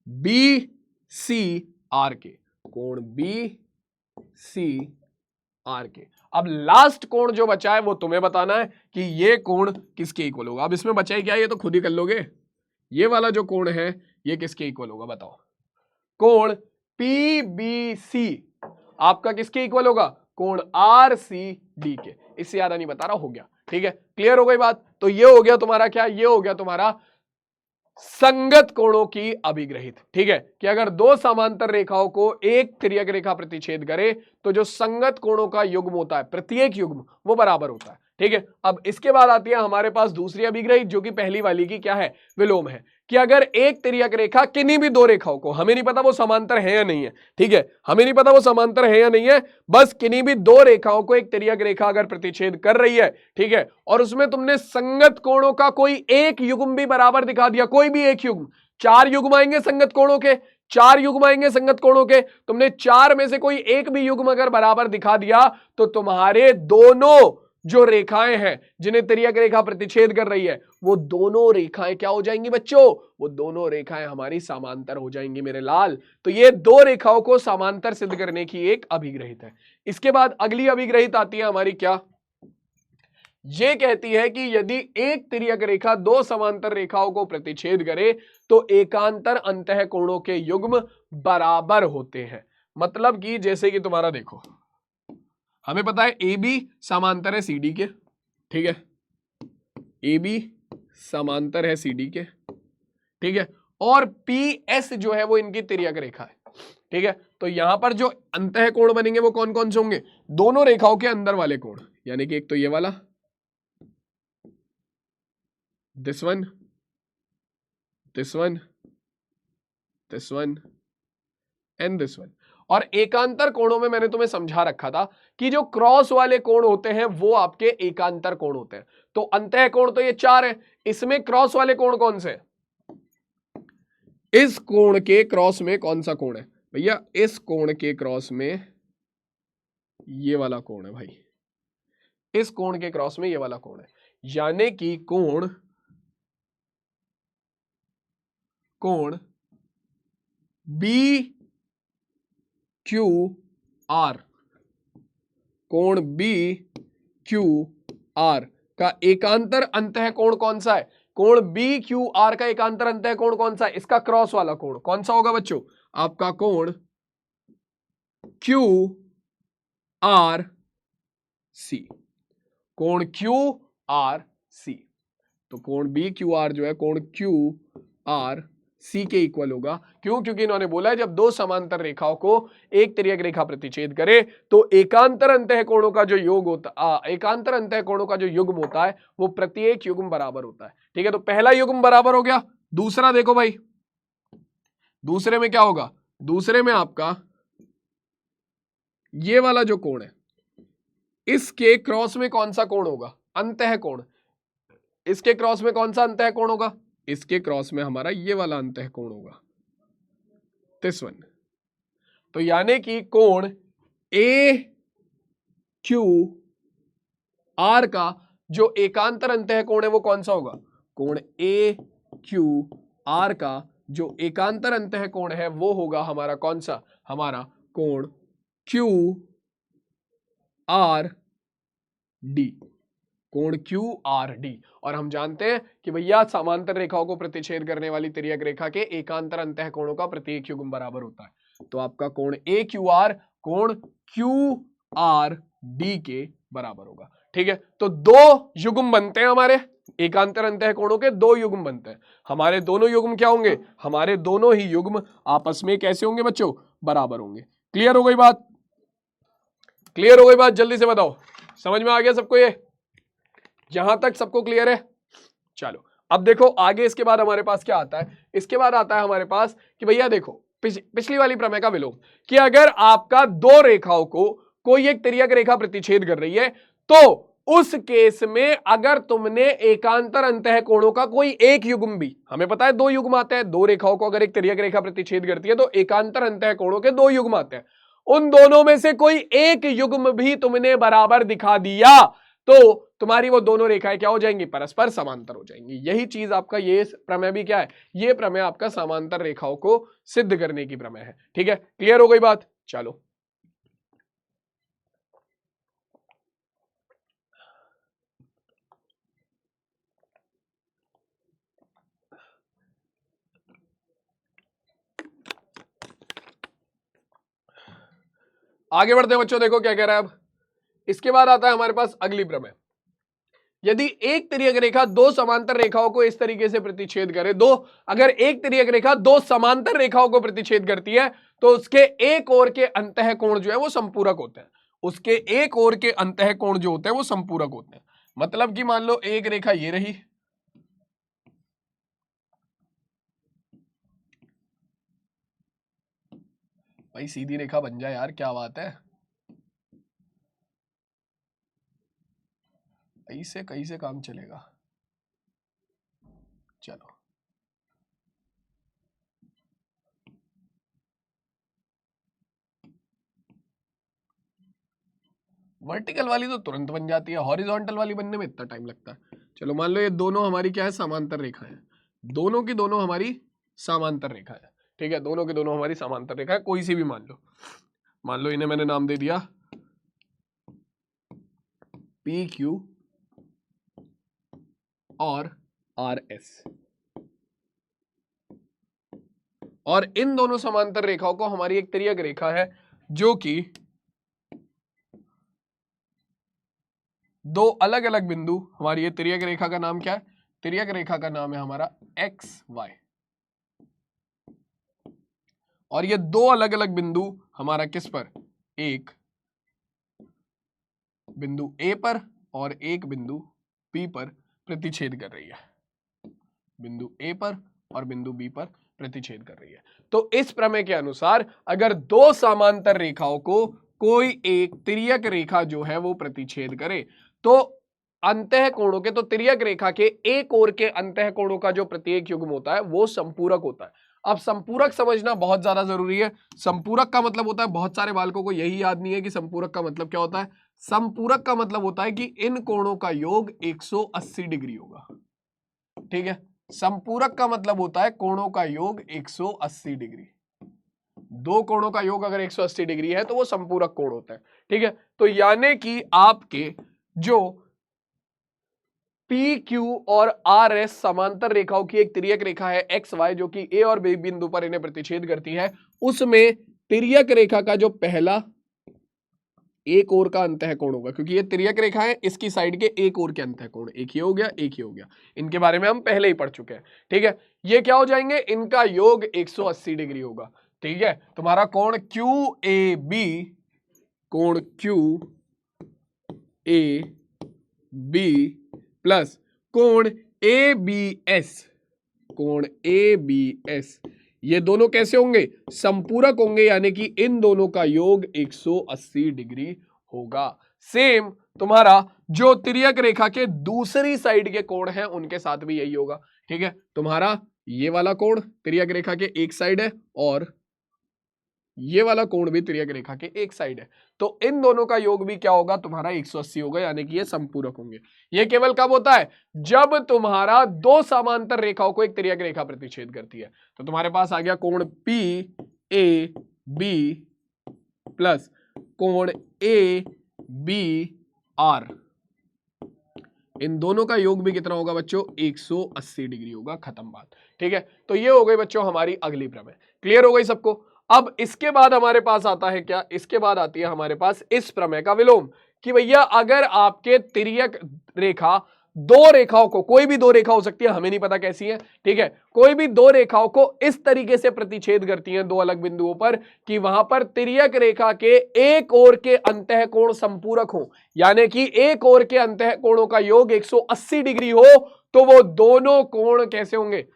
A: बी सी आर के, कोण बी सी आर के। अब लास्ट कोण जो बचा है वो तुम्हें बताना है कि ये कोण किसके इक्वल होगा। अब इसमें बचा है क्या? ये तो खुद ही कर लोगे। ये वाला जो कोण है ये किसके इक्वल होगा बताओ? कोण पी बी सी आपका किसके इक्वल होगा? कोण आर सी डी के। इससे ज्यादा नहीं बता रहा, हो गया, ठीक है, क्लियर हो गई बात। तो ये हो गया तुम्हारा क्या? ये हो गया तुम्हारा संगत कोणों की अभिग्रहित, ठीक है, कि अगर दो समांतर रेखाओं को एक तिर्यक रेखा प्रतिच्छेद करे तो जो संगत कोणों का युग्म होता है, प्रत्येक युग्म, वो बराबर होता है, ठीक है। अब इसके बाद आती है हमारे पास दूसरी अभिग्रहित जो कि पहली वाली की क्या है? विलोम है, कि अगर एक तिर्यक रेखा किन्हीं भी दो रेखाओं को, हमें नहीं पता वो समांतर है या नहीं है, ठीक है, हमें नहीं पता वो समांतर है या नहीं है, बस किन्हीं भी दो रेखाओं को एक तिर्यक रेखा अगर प्रतिच्छेद कर रही है, ठीक है, और उसमें तुमने संगत कोणों का कोई एक युग्म भी बराबर दिखा दिया, कोई भी एक युग्म, चार युग्म आएंगे संगत कोणों के, चार युग्म आएंगे संगत कोणों के, तुमने चार में से कोई एक भी युग्म अगर बराबर दिखा दिया तो तुम्हारे दोनों जो रेखाएं हैं जिन्हें तिर्यक रेखा प्रतिच्छेद कर रही है वो दोनों रेखाएं क्या हो जाएंगी बच्चों? वो दोनों रेखाएं हमारी समांतर हो जाएंगी मेरे लाल। तो ये दो रेखाओं को समांतर सिद्ध करने की एक अभिग्रहित है। इसके बाद अगली अभिग्रहित आती है हमारी क्या? ये कहती है कि यदि एक तिर्यक रेखा दो समांतर रेखाओं को प्रतिच्छेद करे तो एकांतर अंतः कोणों के युग्म बराबर होते हैं। मतलब कि जैसे कि तुम्हारा देखो, हमें पता है ए बी समांतर है सी डी के, ठीक है, ए बी समांतर है सी डी के, ठीक है, और PS जो है वो इनकी तिर्यक रेखा है। ठीक है, तो यहां पर जो अंतः कोण बनेंगे वो कौन कौन से होंगे? दोनों रेखाओं के अंदर वाले कोण, यानी कि एक तो ये वाला, this one, this one, this one and this one. और एकांतर कोणों में मैंने तुम्हें समझा रखा था कि जो क्रॉस वाले कोण होते हैं वो आपके एकांतर कोण होते हैं। तो अंतः कोण तो ये 4 है, इसमें क्रॉस वाले कोण कौन से? इस कोण के क्रॉस में कौन सा कोण है भैया? इस कोण के क्रॉस में ये वाला कोण है भाई, इस कोण के क्रॉस में ये वाला कोण है, यानी कि कोण BQR, कोण BQR का एकांतर अंतः कोण कौन सा है? कोण BQR का एकांतर अंतः कोण कौन सा है? इसका क्रॉस वाला कोण कौन सा होगा बच्चों? आपका कोण QRC, कोण QRC। तो कोण BQR जो है कोण QRC के इक्वल होगा। क्यों? क्योंकि इन्होंने बोला है जब दो समांतर रेखाओं को एक तिर्यक रेखा प्रतिच्छेद करे तो एकांतर अंतः कोणों का जो योग होता एकांतर अंतः कोणों का जो युग्म होता है वो प्रत्येक युग्म बराबर होता है। ठीक है, तो पहला युग्म बराबर हो गया। दूसरा देखो भाई, दूसरे में क्या होगा? दूसरे में आपका ये वाला जो कोण है इसके क्रॉस में कौन सा कोण होगा? अंतः कोण। इसके क्रॉस में कौन सा अंतः कोण होगा? इसके क्रॉस में हमारा ये वाला अंतः कोण होगा, दिस वन। तो यानी कि कोण AQR का जो एकांतर अंतः कोण है वो कौन सा होगा? कोण AQR का जो एकांतर अंतः कोण है वो होगा हमारा कौन सा? हमारा कोण QRD, कोण QRD। और हम जानते हैं कि भैया समांतर रेखाओं को प्रतिच्छेद करने वाली तिर्यक रेखा के एकांतर अंतः कोणों का प्रत्येक युग्म बराबर होता है। तो आपका कोण AQR कोण QRD के बराबर होगा। ठीक है, तो दो युग्म बनते हैं हमारे एकांतर अंतः कोणों के, दो युग्म बनते हैं। हमारे दोनों युग्म क्या होंगे? हमारे दोनों ही युग्म आपस में कैसे होंगे बच्चों? बराबर होंगे। क्लियर हो गई बात? क्लियर हो गई बात? जल्दी से बताओ, समझ में आ गया सबको? ये यहां तक सबको क्लियर है? चलो अब देखो आगे, इसके बाद हमारे पास क्या आता है? इसके बाद आता है हमारे पास कि भैया देखो पिछली वाली प्रमेय का विलोम, कि अगर आपका दो रेखाओं को कोई एक तिर्यक रेखा प्रतिच्छेद कर रही है तो उस केस में अगर तुमने एकांतर अंतः कोणों का कोई एक युग्म भी, हमें पता है दो युग्म आते हैं, दो रेखाओं को अगर एक तिर्यक रेखा प्रतिच्छेद करती है तो एकांतर अंतः कोणों के दो युग्म आते हैं, उन दोनों में से कोई एक युग्म भी तुमने बराबर दिखा दिया तो तुम्हारी वो दोनों रेखाएं क्या हो जाएंगी? परस्पर समांतर हो जाएंगी। यही चीज आपका ये प्रमेय भी क्या है? ये प्रमेय आपका समांतर रेखाओं को सिद्ध करने की प्रमेय है। ठीक है, क्लियर हो गई बात? चलो आगे बढ़ते हैं बच्चों। देखो क्या कह रहा है अब। इसके बाद आता है हमारे पास अगली प्रमेय। यदि एक तिर्यक रेखा दो समांतर रेखाओं को इस तरीके से प्रतिच्छेद करे, अगर एक तिर्यक रेखा दो समांतर रेखाओं को प्रतिच्छेद करती है तो उसके एक ओर के अंतः कोण जो है वो संपूरक होते हैं। उसके एक ओर के अंतः कोण जो होते हैं वो संपूरक होते हैं। मतलब कि मान लो एक रेखा ये रही, भाई सीधी रेखा बन जाए यार, क्या बात है। ऐसे कैसे काम चलेगा? चलो वर्टिकल वाली तो तुरंत बन जाती है, हॉरिजॉन्टल वाली बनने में इतना टाइम लगता है। चलो मान लो ये दोनों हमारी क्या है? समांतर रेखा है। दोनों की दोनों हमारी समांतर रेखा है। ठीक है, दोनों की दोनों हमारी समांतर रेखा है, कोई सी भी मान लो। मान लो इन्हें मैंने नाम दे दिया PQ और RS, और इन दोनों समांतर रेखाओं को हमारी एक तिर्यक रेखा है जो कि दो अलग अलग बिंदु, हमारी ये तिर्यक रेखा का नाम क्या है? तिर्यक रेखा का नाम है हमारा XY। और ये दो अलग अलग बिंदु हमारा किस पर, एक बिंदु ए पर और एक बिंदु बी पर प्रतिच्छेद कर रही है, बिंदु ए पर और बिंदु बी पर प्रतिच्छेद कर रही है। तो इस प्रमेय के अनुसार अगर दो समांतर रेखाओं को कोई एक तिर्यक रेखा जो है वो प्रतिच्छेद करे तो अंतः कोणों के, तो तिर्यक रेखा के एक ओर के अंतः कोणों का जो प्रत्येक युग्म होता है वो संपूरक होता है। अब संपूरक समझना बहुत ज्यादा जरूरी है। संपूरक का मतलब होता है, बहुत सारे बालकों को यही याद नहीं है कि संपूरक का मतलब क्या होता है। संपूरक का मतलब होता है कि इन कोणों का योग 180 डिग्री होगा। ठीक है, संपूरक का मतलब होता है कोणों का योग 180 डिग्री। दो कोणों का योग अगर 180 डिग्री है तो वो संपूरक कोण होता है। ठीक है, तो यानी कि आपके जो पी क्यू और आर एस समांतर रेखाओं की एक तिर्यक रेखा है एक्स वाई जो कि ए और बी बिंदु पर इन्हें प्रतिच्छेद करती है, उसमें तिर्यक रेखा का जो पहला एक ओर का अंतः कोण होगा, क्योंकि ये तिर्यक रेखा है, इसकी साइड के एक ओर के अंतः कोण, एक ही हो गया, एक ही हो गया। इनके बारे में हम पहले ही पढ़ चुके हैं। ठीक है, ये क्या हो जाएंगे, इनका योग 180 डिग्री होगा। ठीक है, तुम्हारा कोण क्यू ए बी, कोण क्यू ए बी प्लस कोण ए बी एस, कोण ए बी एस, ये दोनों कैसे होंगे, संपूरक होंगे, यानी कि इन दोनों का योग 180 डिग्री होगा। सेम तुम्हारा जो तिर्यक रेखा के दूसरी साइड के कोण हैं उनके साथ भी यही होगा। ठीक है, तुम्हारा ये वाला कोण तिर्यक रेखा के एक साइड है और ये वाला कोण भी तिर्यक रेखा के एक साइड है, तो इन दोनों का योग भी क्या होगा, तुम्हारा 180 होगा, यानी कि ये संपूरक होंगे। ये केवल कब होता है, जब तुम्हारा दो समांतर रेखाओं को एक तिर्यक रेखा प्रतिच्छेद करती है। तो तुम्हारे पास आ गया कोण पी ए बी प्लस कोण ए बी आर, इन दोनों का योग भी कितना होगा बच्चों, 180 डिग्री होगा। खत्म बात। ठीक है, तो ये हो गई बच्चों हमारी अगली प्रमेय। क्लियर हो गई सबको। अब इसके बाद हमारे पास आता है क्या, इसके बाद आती है हमारे पास इस प्रमेय का विलोम, कि भैया अगर आपके तिर्यक रेखा दो रेखाओं को, कोई भी दो रेखा हो सकती है, हमें नहीं पता कैसी है, ठीक है, कोई भी दो रेखाओं को इस तरीके से प्रतिच्छेद करती हैं दो अलग बिंदुओं पर कि वहां पर तिर्यक रेखा के एक ओर के अंतः कोण संपूरक हो, यानी कि एक ओर के अंतः कोणों का योग 180 डिग्री हो, तो वो दोनों कोण कैसे होंगे,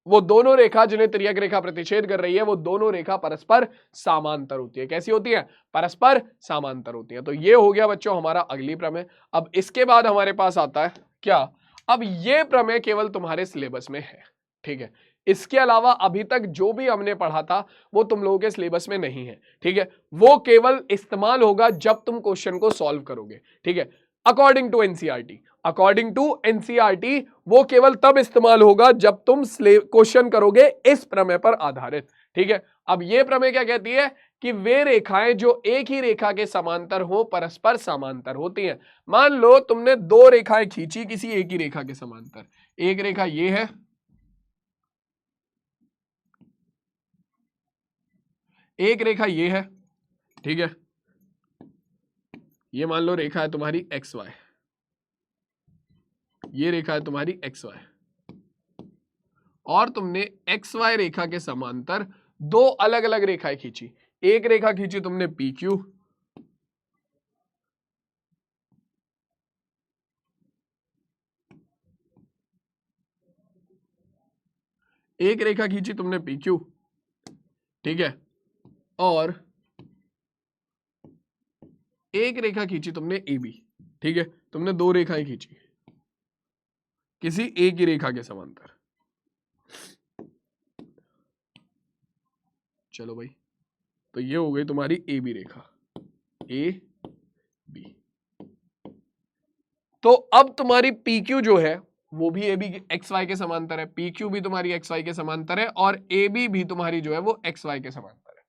A: वो दोनों रेखा जिन्हें तिर्यक रेखा प्रतिच्छेद कर रही है वो दोनों रेखा परस्पर समांतर होती है। कैसी होती है, परस्पर समांतर होती है। तो ये हो गया बच्चों हमारा अगली प्रमेय। अब इसके बाद हमारे पास आता है क्या, अब ये प्रमेय केवल तुम्हारे सिलेबस में है। ठीक है, इसके अलावा अभी तक जो भी हमने पढ़ा था वो तुम लोगों के सिलेबस में नहीं है। ठीक है, वो केवल इस्तेमाल होगा जब तुम क्वेश्चन को सॉल्व करोगे। ठीक है, according to NCERT, according to NCERT वो केवल तब इस्तेमाल होगा जब तुम क्वेश्चन करोगे इस प्रमेय पर आधारित। ठीक है, अब ये प्रमेय क्या कहती है कि वे रेखाएं जो एक ही रेखा के समांतर हो परस्पर समांतर होती हैं। मान लो तुमने दो रेखाएं खींची किसी एक ही रेखा के समांतर, एक रेखा ये है, एक रेखा ये है। ठीक है, ये मान लो रेखा है तुम्हारी एक्स वाई, ये रेखा है तुम्हारी एक्स वाई, और तुमने एक्स वाई रेखा के समांतर दो अलग अलग रेखाएं खींची। एक रेखा खींची तुमने पी क्यू, एक रेखा खींची तुमने पी क्यू, ठीक है, और एक रेखा खींची तुमने ए बी। ठीक है, तुमने दो रेखाएं खींची किसी एक ही रेखा के समांतर। चलो भाई, तो ये हो गई तुम्हारी A B Rekha, A B. तो अब तुम्हारी पी क्यू जो है वो भी ए बी एक्स वाई के समांतर है, पी क्यू भी तुम्हारी एक्स वाई के समांतर है, और ए बी भी तुम्हारी जो है वो एक्स वाई के समांतर है।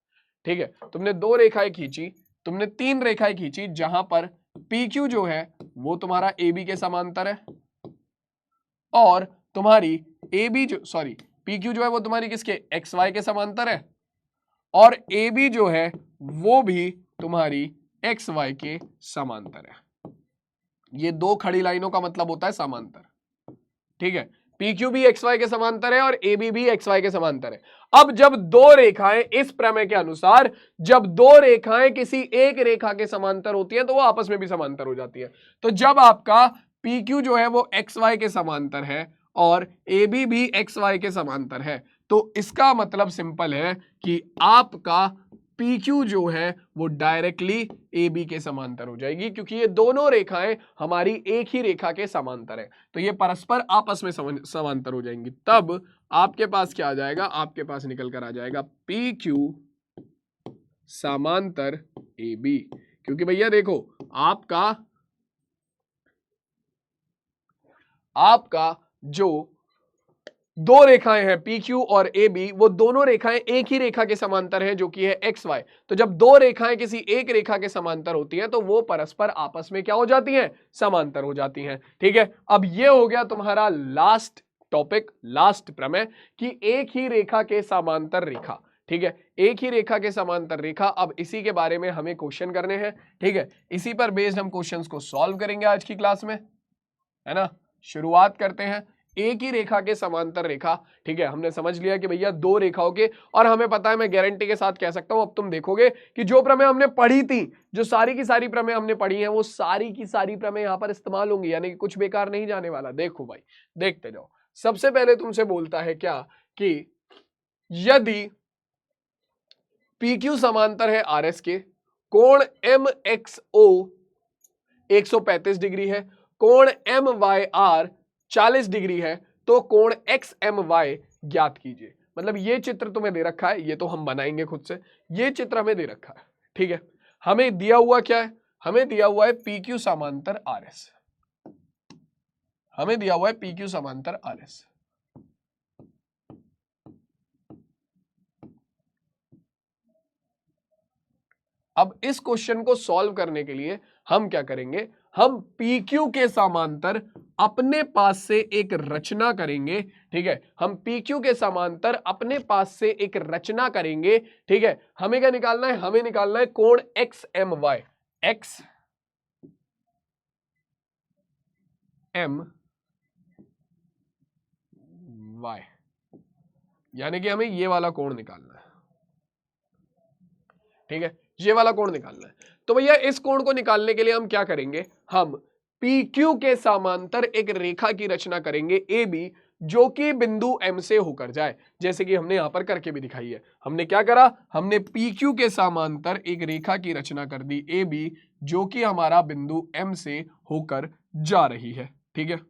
A: ठीक है, तुमने दो रेखाएं खींची, तुमने तीन रेखाएं खींची, जहां पर पी क्यू जो है वो तुम्हारा ए बी के समांतर है, और तुम्हारी ए बी जो, सॉरी, पी क्यू जो है वो तुम्हारी किसके, एक्स वाई के समांतर है, और ए बी जो है वो भी तुम्हारी एक्स वाई के समांतर है। ये दो खड़ी लाइनों का मतलब होता है समांतर। ठीक है, PQ भी XY के समांतर है और AB भी XY के समांतर है। अब जब दो रेखाएं इस प्रमेय के अनुसार, जब दो रेखाएं किसी एक रेखा के समांतर होती हैं तो वो आपस में भी समांतर हो जाती है। तो जब आपका PQ जो है वो XY के समांतर है और AB भी XY के समांतर है, तो इसका मतलब सिंपल है कि आपका PQ जो है वो डायरेक्टली AB के समांतर हो जाएगी, क्योंकि ये दोनों रेखाएं हमारी एक ही रेखा के समांतर है, तो ये परस्पर आपस में समांतर हो जाएंगी। तब आपके पास क्या आ जाएगा, आपके पास निकल कर आ जाएगा PQ समांतर AB। क्योंकि भैया देखो आपका जो दो रेखाएं हैं PQ और AB, वो दोनों रेखाएं एक ही रेखा के समांतर हैं जो कि है XY। तो जब दो रेखाएं किसी एक रेखा के समांतर होती हैं तो वो परस्पर आपस में क्या हो जाती हैं, समांतर हो जाती हैं। ठीक है, अब ये हो गया तुम्हारा लास्ट टॉपिक, लास्ट प्रमेय कि एक ही रेखा के समांतर रेखा। ठीक है, एक ही रेखा के समांतर रेखा। अब इसी के बारे में हमें क्वेश्चन करने हैं। ठीक है, इसी पर बेस्ड हम क्वेश्चंस को सॉल्व करेंगे आज की क्लास में, है ना। शुरुआत करते हैं एक ही रेखा के समांतर रेखा। ठीक है, हमने समझ लिया कि भैया दो रेखाओं के, और हमें पता है, मैं गारंटी के साथ कह सकता हूं, अब तुम देखोगे कि जो प्रमेय हमने पढ़ी थी, जो सारी की सारी प्रमेय हमने पढ़ी हैं, वो सारी की सारी प्रमेय यहां पर इस्तेमाल होंगी, यानी कि कुछ बेकार नहीं जाने वाला। देखो भाई, देखते जाओ। सबसे पहले तुमसे बोलता है क्या कि यदि PQ समांतर है RS के, कोण MXO 135 डिग्री है, कोण MYR 40 डिग्री है, तो कोण XMY ज्ञात कीजिए। मतलब ये चित्र तुम्हें दे रखा है, ये तो हम बनाएंगे खुद से, ये चित्र हमें दे रखा है। ठीक है, हमें दिया हुआ क्या है, हमें दिया हुआ है PQ समांतर RS, हमें दिया हुआ है PQ समांतर RS। अब इस क्वेश्चन को सॉल्व करने के लिए हम क्या करेंगे, हम PQ के समांतर अपने पास से एक रचना करेंगे। ठीक है, हम PQ के समांतर अपने पास से एक रचना करेंगे। ठीक है, हमें क्या निकालना है, हमें निकालना है कोण XMY, XMY, यानी कि हमें ये वाला कोण निकालना है। ठीक है, ये वाला कोण निकालना है। तो भैया इस कोण को निकालने के लिए हम क्या करेंगे, हम PQ के समांतर एक रेखा की रचना करेंगे AB, जो कि बिंदु M से होकर जाए, जैसे कि हमने यहां पर करके भी दिखाई है। हमने क्या करा, हमने PQ के समांतर एक रेखा की रचना कर दी AB, जो कि हमारा बिंदु M से होकर जा रही है। ठीक है,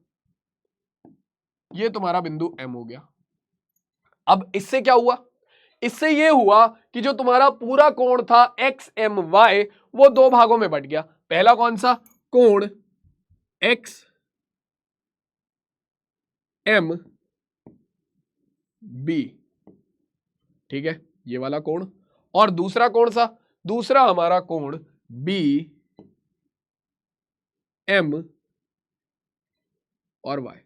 A: ये तुम्हारा बिंदु M हो गया। अब इससे क्या हुआ, इससे ये हुआ कि जो तुम्हारा पूरा कोण था XMY, वो दो भागों में बट गया। पहला कौन सा, कोण XMB, ठीक है, ये वाला कोण, और दूसरा कौन सा, दूसरा हमारा कोण BM और Y।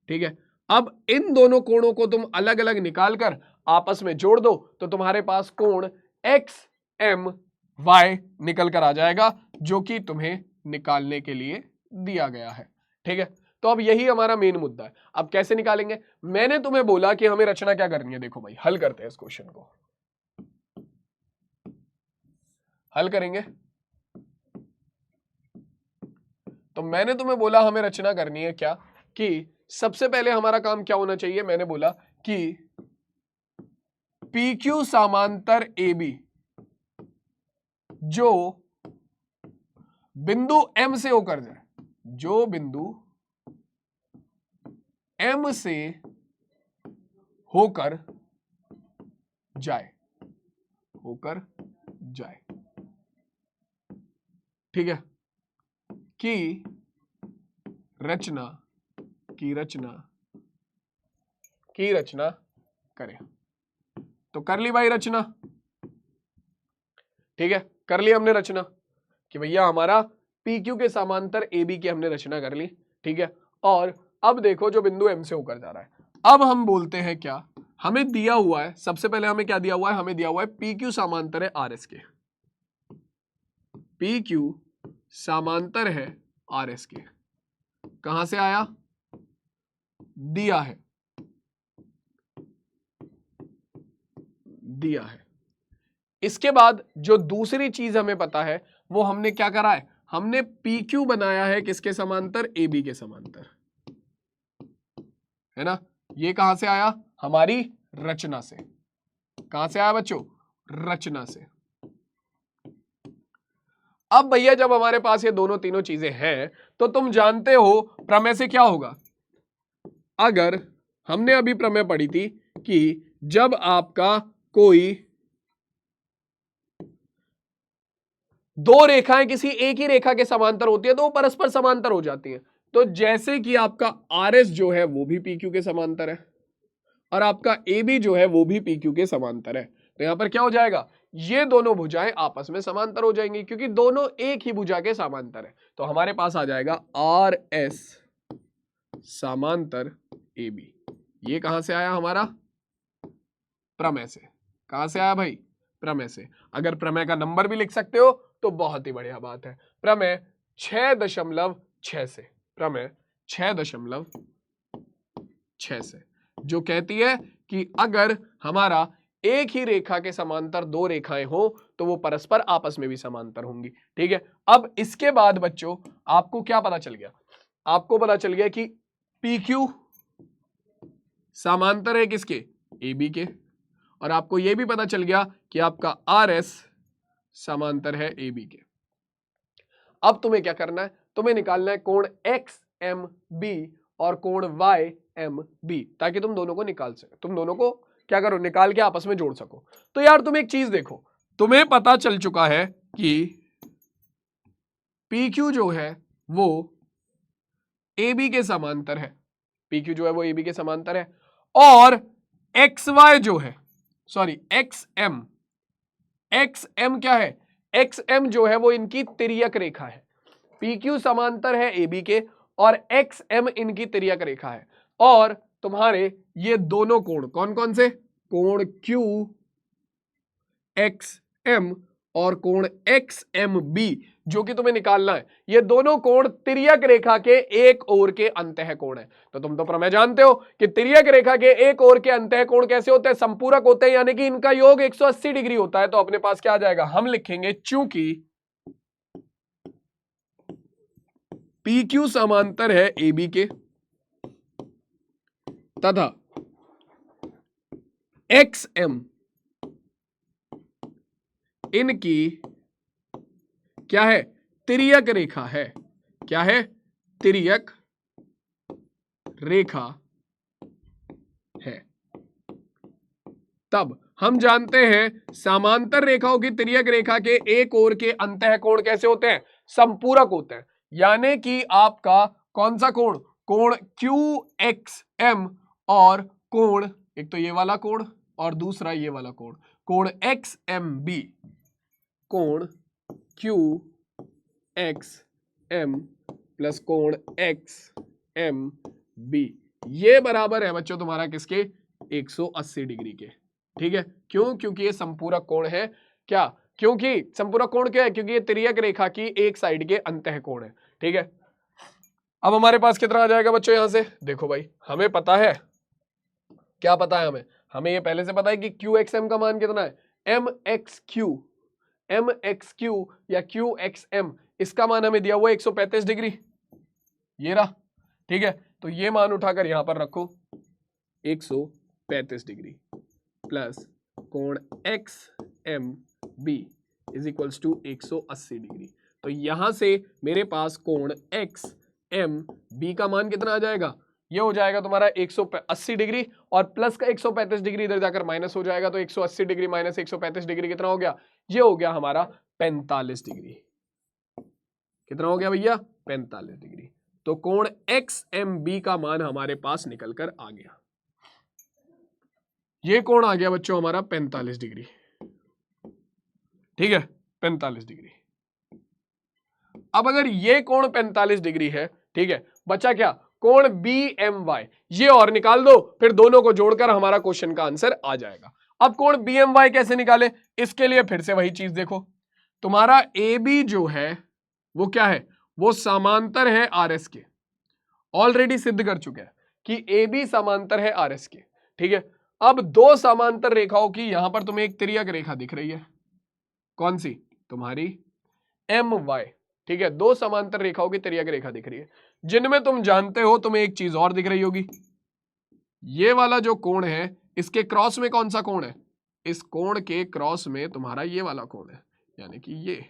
A: ठीक है, अब इन दोनों कोणों को तुम अलग अलग निकाल कर आपस में जोड़ दो तो तुम्हारे पास कोण XMY निकल कर आ जाएगा, जो कि तुम्हें निकालने के लिए दिया गया है। ठीक है, तो अब यही हमारा मेन मुद्दा है। अब कैसे निकालेंगे, मैंने तुम्हें बोला कि हमें रचना क्या करनी है। देखो भाई, हल करते हैं इस क्वेश्चन को, हल करेंगे। तो मैंने तुम्हें बोला हमें रचना करनी है क्या, कि सबसे पहले हमारा काम क्या होना चाहिए, मैंने बोला कि PQ समांतर AB जो बिंदु M से होकर जाए, जो बिंदु M से होकर जाए, होकर जाए। ठीक है, की रचना, की रचना, की रचना करें। तो कर ली भाई रचना। ठीक है, कर ली हमने रचना कि भैया हमारा PQ के समांतर AB की हमने रचना कर ली। ठीक है, और अब देखो जो बिंदु M से होकर जा रहा है, अब हम बोलते हैं क्या, हमें दिया हुआ है, सबसे पहले हमें क्या दिया हुआ है, हमें दिया हुआ है PQ समांतर है RS के, PQ समांतर है RS के। कहां से आया, दिया है, दिया है। इसके बाद जो दूसरी चीज हमें पता है वो हमने क्या करा है, हमने PQ बनाया है किसके समांतर, AB के समांतर, है ना। ये कहां से आया, हमारी रचना से। कहां से आया बच्चों, रचना से। अब भैया जब हमारे पास ये दोनों तीनों चीजें हैं तो तुम जानते हो प्रमेय से क्या होगा। अगर हमने अभी प्रमेय पढ़ी थी कि जब आपका कोई दो रेखाएं किसी एक ही रेखा के समांतर होती है तो वो परस्पर समांतर हो जाती हैं। तो जैसे कि आपका RS जो है वो भी PQ के समांतर है और आपका AB जो है वो भी PQ के समांतर है, तो यहां पर क्या हो जाएगा, ये दोनों भुजाएं आपस में समांतर हो जाएंगी क्योंकि दोनों एक ही भुजा के समांतर है। तो हमारे पास आ जाएगा RS समांतर AB। ये कहां से आया हमारा, प्रमेय से। कहां से आया भाई, प्रमेय से। अगर प्रमेय का नंबर भी लिख सकते हो तो बहुत ही बढ़िया बात है। प्रमेय 6.6 से, प्रमेय 6.6 से, जो कहती है कि अगर हमारा एक ही रेखा के समांतर दो रेखाएं हो तो वो परस्पर आपस में भी समांतर होंगी। ठीक है, अब इसके बाद बच्चों आपको क्या पता चल गया, आपको पता चल गया कि PQ समांतर है किसके, AB के, और आपको यह भी पता चल गया कि आपका RS समांतर है AB के। अब तुम्हें क्या करना है, तुम्हें निकालना है कोण XMB और कोण YMB, ताकि तुम दोनों को निकाल सको, तुम दोनों को क्या करो, निकाल के आपस में जोड़ सको। तो यार तुम एक चीज देखो, तुम्हें पता चल चुका है कि PQ जो है वो AB के समांतर है, PQ जो है वो AB के समांतर है, और XY जो है, सॉरी XM क्या है, XM जो है वो इनकी तिर्यक रेखा है। PQ समांतर है AB के और XM इनकी तिर्यक रेखा है। और तुम्हारे ये दोनों कोण कौन कौन से, कोण QXM और कोण XMB जो कि तुम्हें निकालना है, ये दोनों कोण तिर्यक रेखा के एक ओर के अंतः कोण है। तो तुम तो प्रमेय जानते हो कि तिर्यक रेखा के एक ओर के अंतः कोण कैसे होते हैं, संपूरक होते हैं, यानी कि इनका योग 180 डिग्री होता है। तो अपने पास क्या आ जाएगा, हम लिखेंगे चूंकि PQ समांतर है AB के तथा XM इनकी क्या है, तिर्यक रेखा है। क्या है, तिर्यक रेखा है। तब हम जानते हैं समांतर रेखाओं की तिर्यक रेखा के एक ओर के अंतः कोण कैसे होते हैं, संपूरक होते हैं। यानी कि आपका कौन सा कोण, कोण QXM और कोण, एक तो ये वाला कोण और दूसरा ये वाला कोण, कोण XMB, कोण QXM प्लस कोण XMB, ये बराबर है बच्चों तुम्हारा किसके, 180 डिग्री के। ठीक है, क्यों, क्योंकि ये संपूरक कोण है। क्या, क्योंकि संपूरक कोण क्या है, क्योंकि ये तिर्यक रेखा की एक साइड के अंतः कोण है। ठीक है, अब हमारे पास कितना आ जाएगा बच्चों, यहां से देखो भाई, हमें पता है, क्या पता है हमें ये पहले से पता है कि QXM का मान कितना है, MXQ या QXM, इसका मान हमें दिया हुआ है 135 डिग्री, ये रहा। ठीक है, तो ये मान उठाकर यहां पर रखो, 135 डिग्री प्लस कोण XMB is equals to 180 degree. तो यहां से मेरे पास कोण XMB का मान कितना आ जाएगा, ये हो जाएगा तुम्हारा 180 डिग्री और प्लस का 135 डिग्री इधर जाकर माइनस हो जाएगा। तो 180 डिग्री माइनस 135 डिग्री कितना हो गया, ये हो गया हमारा 45 डिग्री। कितना हो गया भैया, 45 डिग्री। तो कोण XMB का मान हमारे पास निकल कर आ गया, ये कोण आ गया बच्चों हमारा 45 डिग्री। ठीक है, 45 डिग्री। अब अगर ये कोण 45 डिग्री है, ठीक है, बचा क्या, कोण BMY, ये और निकाल दो, फिर दोनों को जोड़कर हमारा क्वेश्चन का आंसर आ जाएगा। अब कोण BMY कैसे निकाले, इसके लिए फिर से वही चीज देखो, तुम्हारा AB जो है वो क्या है, वो समांतर है RS के, ऑलरेडी सिद्ध कर चुके हैं कि AB समांतर है RS के। ठीक है, अब दो समांतर रेखाओं की यहां पर तुम्हें एक तिर्यक रेखा दिख रही है, कौन सी? तुम्हारी MY, ठीक है। दो समांतर रेखाओं की तिर्यक रेखा दिख रही है, जिनमें तुम जानते हो तुम्हें एक चीज और दिख रही होगी, ये वाला जो कोण है इसके क्रॉस में कौन सा कोण है? इस कोण के क्रॉस में तुम्हारा ये वाला कोण है, यानी कि ये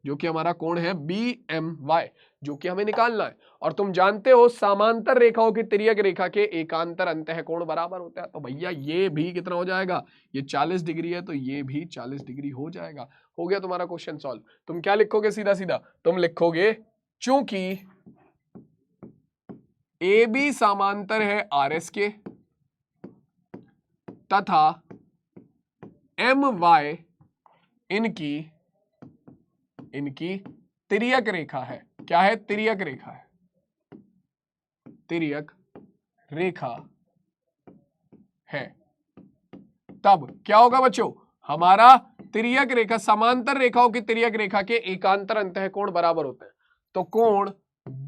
A: जो कि हमारा कोण है BMY, जो कि हमें निकालना है। और तुम जानते हो समांतर रेखाओं की तिर्यक रेखा के एकांतर अंतः कोण बराबर होता है। तो भैया ये भी कितना हो जाएगा? ये 40 डिग्री है, तो ये भी 40 डिग्री हो जाएगा। हो गया तुम्हारा क्वेश्चन सॉल्व। तुम क्या लिखोगे? सीधा सीधा तुम लिखोगे, चूंकि AB समांतर है RS के तथा MY इनकी तिर्यक रेखा है। क्या है? तिर्यक रेखा है, तिर्यक रेखा है। तब क्या होगा बच्चों? हमारा तिर्यक रेखा, समांतर रेखाओं की तिर्यक रेखा के एकांतर अंतः कोण बराबर होते हैं। तो कोण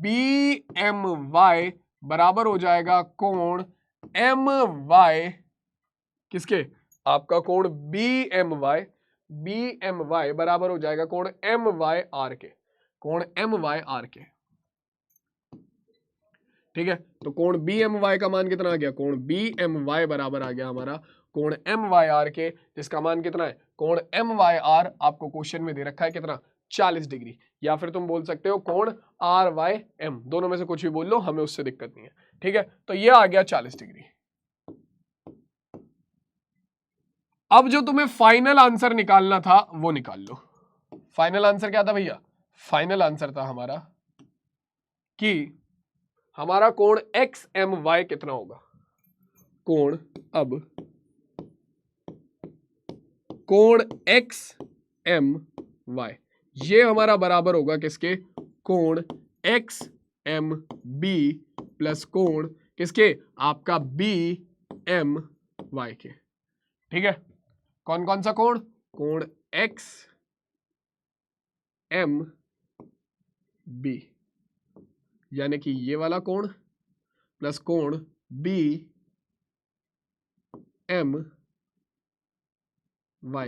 A: BMY बराबर हो जाएगा कोण MY, किसके? आपका कोण BMY बराबर हो जाएगा कोण MYR के, कोण MYR के, ठीक है। तो कोण BMY का मान कितना आ गया? कोण BMY बराबर आ गया हमारा कोण MYR के, जिसका मान कितना है? कोण MYR आपको क्वेश्चन में दे रखा है कितना? 40 डिग्री। या फिर तुम बोल सकते हो कोण RYM, दोनों में से कुछ भी बोल लो, हमें उससे दिक्कत नहीं है, ठीक है। तो ये आ गया 40 डिग्री। अब जो तुम्हें फाइनल आंसर निकालना था वो निकाल लो। फाइनल आंसर क्या था भैया? फाइनल आंसर था हमारा कि हमारा कोण XMY कितना होगा? कोण, अब कोण XMY ये हमारा बराबर होगा किसके? कोण XMB प्लस कोण किसके? आपका BMY के, ठीक है। कौन कौन सा कोण? कोण XMB, यानी कि ये वाला कोण प्लस कोण BMY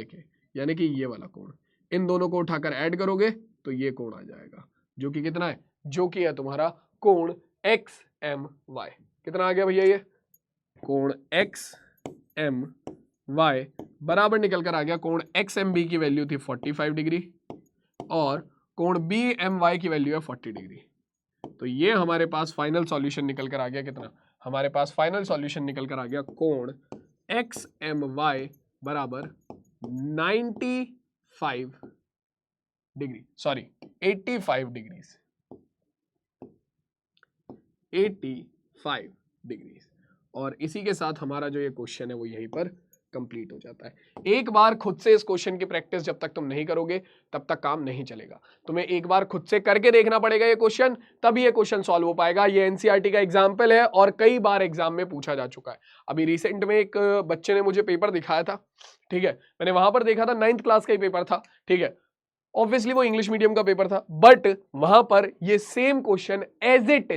A: के, यानी कि ये वाला कोण। इन दोनों को उठाकर ऐड करोगे तो ये कोण आ जाएगा, जो कि कितना है? जो कि है तुम्हारा कोण XMY। कितना आ गया भैया? ये कोण XMY बराबर निकल कर आ गया, कोण XMB की वैल्यू थी 45 डिग्री और कोण BMY की वैल्यू है 40 डिग्री। तो ये हमारे पास फाइनल सॉल्यूशन निकल कर आ गया कितना? हमारे पास फाइनल सॉल्यूशन निकल कर आ गया कोण XMY बराबर 95 डिग्री, सॉरी 85 डिग्रीज, 85 डिग्रीज। और इसी के साथ हमारा जो ये क्वेश्चन है वो यहीं पर कंप्लीट हो जाता है। एक बार खुद से इस क्वेश्चन की प्रैक्टिस जब तक तुम नहीं करोगे तब तक काम नहीं चलेगा। तुम्हें एक बार खुद से करके देखना पड़ेगा ये क्वेश्चन, तभी ये क्वेश्चन सॉल्व हो पाएगा। ये एनसीईआरटी का एग्जाम्पल है और कई बार एग्जाम में पूछा जा चुका है। अभी रिसेंट में एक बच्चे ने मुझे पेपर दिखाया था, ठीक है। मैंने वहां पर देखा था 9th क्लास का ही पेपर था, ठीक है। ऑब्वियसली वो इंग्लिश मीडियम का पेपर था, बट वहां पर ये same question as it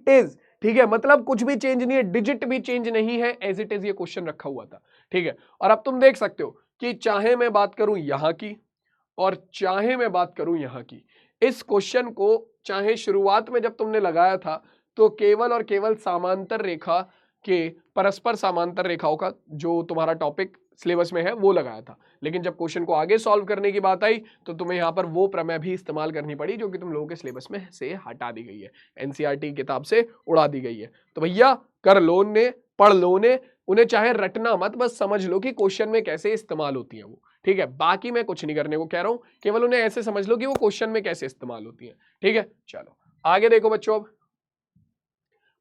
A: is, ठीक है। मतलब कुछ भी चेंज नहीं है, डिजिट भी चेंज नहीं है, एज इट इज ये क्वेश्चन रखा हुआ था, ठीक है। और अब तुम देख सकते हो कि चाहे मैं बात करूं यहां की और चाहे मैं बात करूं यहां की, इस क्वेश्चन को चाहे शुरुआत में जब तुमने लगाया था तो केवल और केवल समांतर रेखा के, परस्पर समांतर रेखाओं का जो तुम्हारा टॉपिक सिलेबस में है वो लगाया था। लेकिन जब क्वेश्चन को आगे सॉल्व करने की बात आई तो तुम्हें यहाँ पर वो प्रमेय भी इस्तेमाल करनी पड़ी जो कि तुम लोगों के सिलेबस में से हटा दी गई है, एनसीईआरटी किताब से उड़ा दी गई है। तो भैया कर लो ने, पढ़ लो ने, उन्हें चाहे रटना मत, बस समझ लो कि क्वेश्चन में कैसे इस्तेमाल होती है वो, ठीक है। बाकी मैं कुछ नहीं करने को कह रहा हूं, केवल उन्हें ऐसे समझ लो कि वो क्वेश्चन में कैसे इस्तेमाल होती है, ठीक है। चलो आगे देखो बच्चों। अब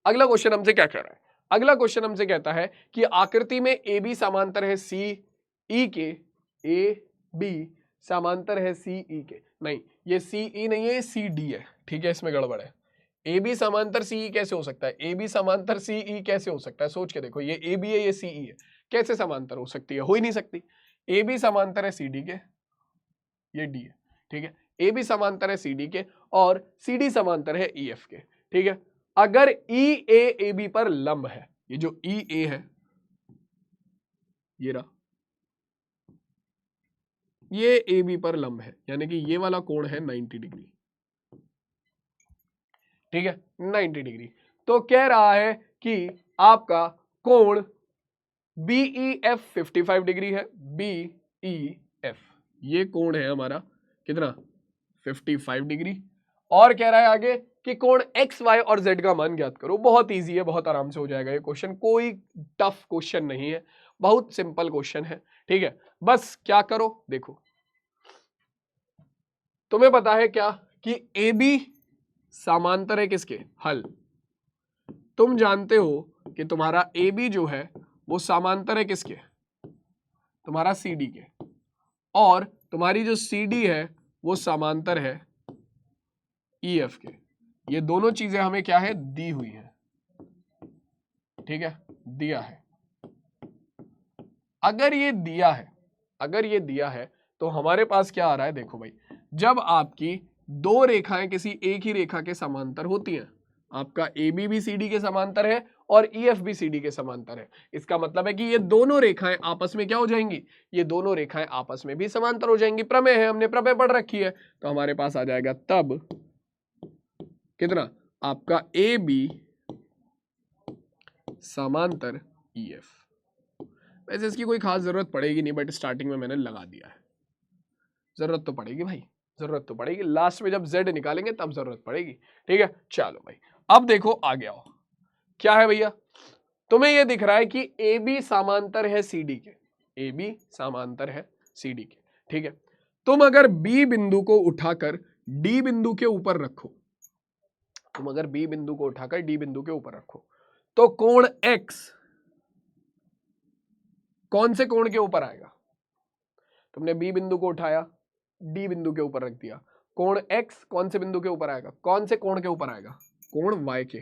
A: अगला क्वेश्चन हमसे क्या कह रहा है? अगला क्वेश्चन हमसे कहता है कि आकृति में ए बी समांतर है सी ई के, ए बी समांतर है सी ई के, नहीं ये सी ई नहीं है, सी डी है, ठीक है। इसमें गड़बड़ है। ए बी समांतर सी ई कैसे हो सकता है? ए बी समांतर सी ई कैसे हो सकता है? सोच के देखो, ये ए बी है, ये सी ई है, कैसे समांतर हो सकती है? हो ही नहीं सकती। ए बी समांतर है सी डी के, ये डी है, ठीक है। ए बी समांतर है सी डी के और सी डी समांतर है ई एफ के, ठीक है। अगर ई ए बी पर लंब है, ये जो ई ए है ये रहा, ये ए बी पर लंब है, यानी कि ये वाला कोण है 90 डिग्री, ठीक है 90 डिग्री। तो कह रहा है कि आपका कोण BEF 55 डिग्री है, BEF ये कोण है हमारा कितना 55 डिग्री। और कह रहा है आगे कि कोण एक्स वाई और जेड का मान ज्ञात करो। बहुत इजी है, बहुत आराम से हो जाएगा ये क्वेश्चन, कोई टफ क्वेश्चन नहीं है, बहुत सिंपल क्वेश्चन है, ठीक है। बस क्या करो, देखो तुम्हें पता है क्या कि ए बी समांतर है किसके, हल। तुम जानते हो कि तुम्हारा ए बी जो है वो समांतर है किसके, तुम्हारा सी डी के, और तुम्हारी जो सी डी है वो समांतर है ई एफ के। ये दोनों चीजें हमें क्या है, दी हुई है, ठीक है, दिया है। अगर ये दिया है, अगर ये दिया है तो हमारे पास क्या आ रहा है, देखो भाई, जब आपकी दो रेखाएं किसी एक ही रेखा के समांतर होती हैं, आपका ए बी भी सी डी के समांतर है और ई एफ भी सी डी के समांतर है, इसका मतलब है कि ये दोनों रेखाएं आपस में क्या हो जाएंगी, ये दोनों रेखाएं आपस में भी समांतर हो जाएंगी। प्रमेय है, हमने प्रमेय पढ़ रखी है, तो हमारे पास आ जाएगा तब कितना, आपका ए बी समांतर ई एफ। वैसे इसकी कोई खास जरूरत पड़ेगी नहीं, बट स्टार्टिंग में मैंने लगा दिया है। जरूरत तो पड़ेगी भाई, जरूरत तो पड़ेगी, लास्ट में जब z निकालेंगे तब जरूरत पड़ेगी, ठीक है। चलो भाई अब देखो आगे आओ, क्या है भैया, तुम्हें ये दिख रहा है कि ए बी समांतर है सी डी के, ए बी समांतर है सी डी के, ठीक है। तुम अगर बी बिंदु को उठाकर डी बिंदु के ऊपर रखो, तुम अगर बी बिंदु को उठाकर डी बिंदु के ऊपर रखो, तो कोण x कौन से कोण के ऊपर आएगा, तुमने बी बिंदु को उठाया, डी बिंदु के ऊपर रख दिया, कोण x कौन से बिंदु के ऊपर आएगा, कौन से कोण के ऊपर आएगा, कोण y के।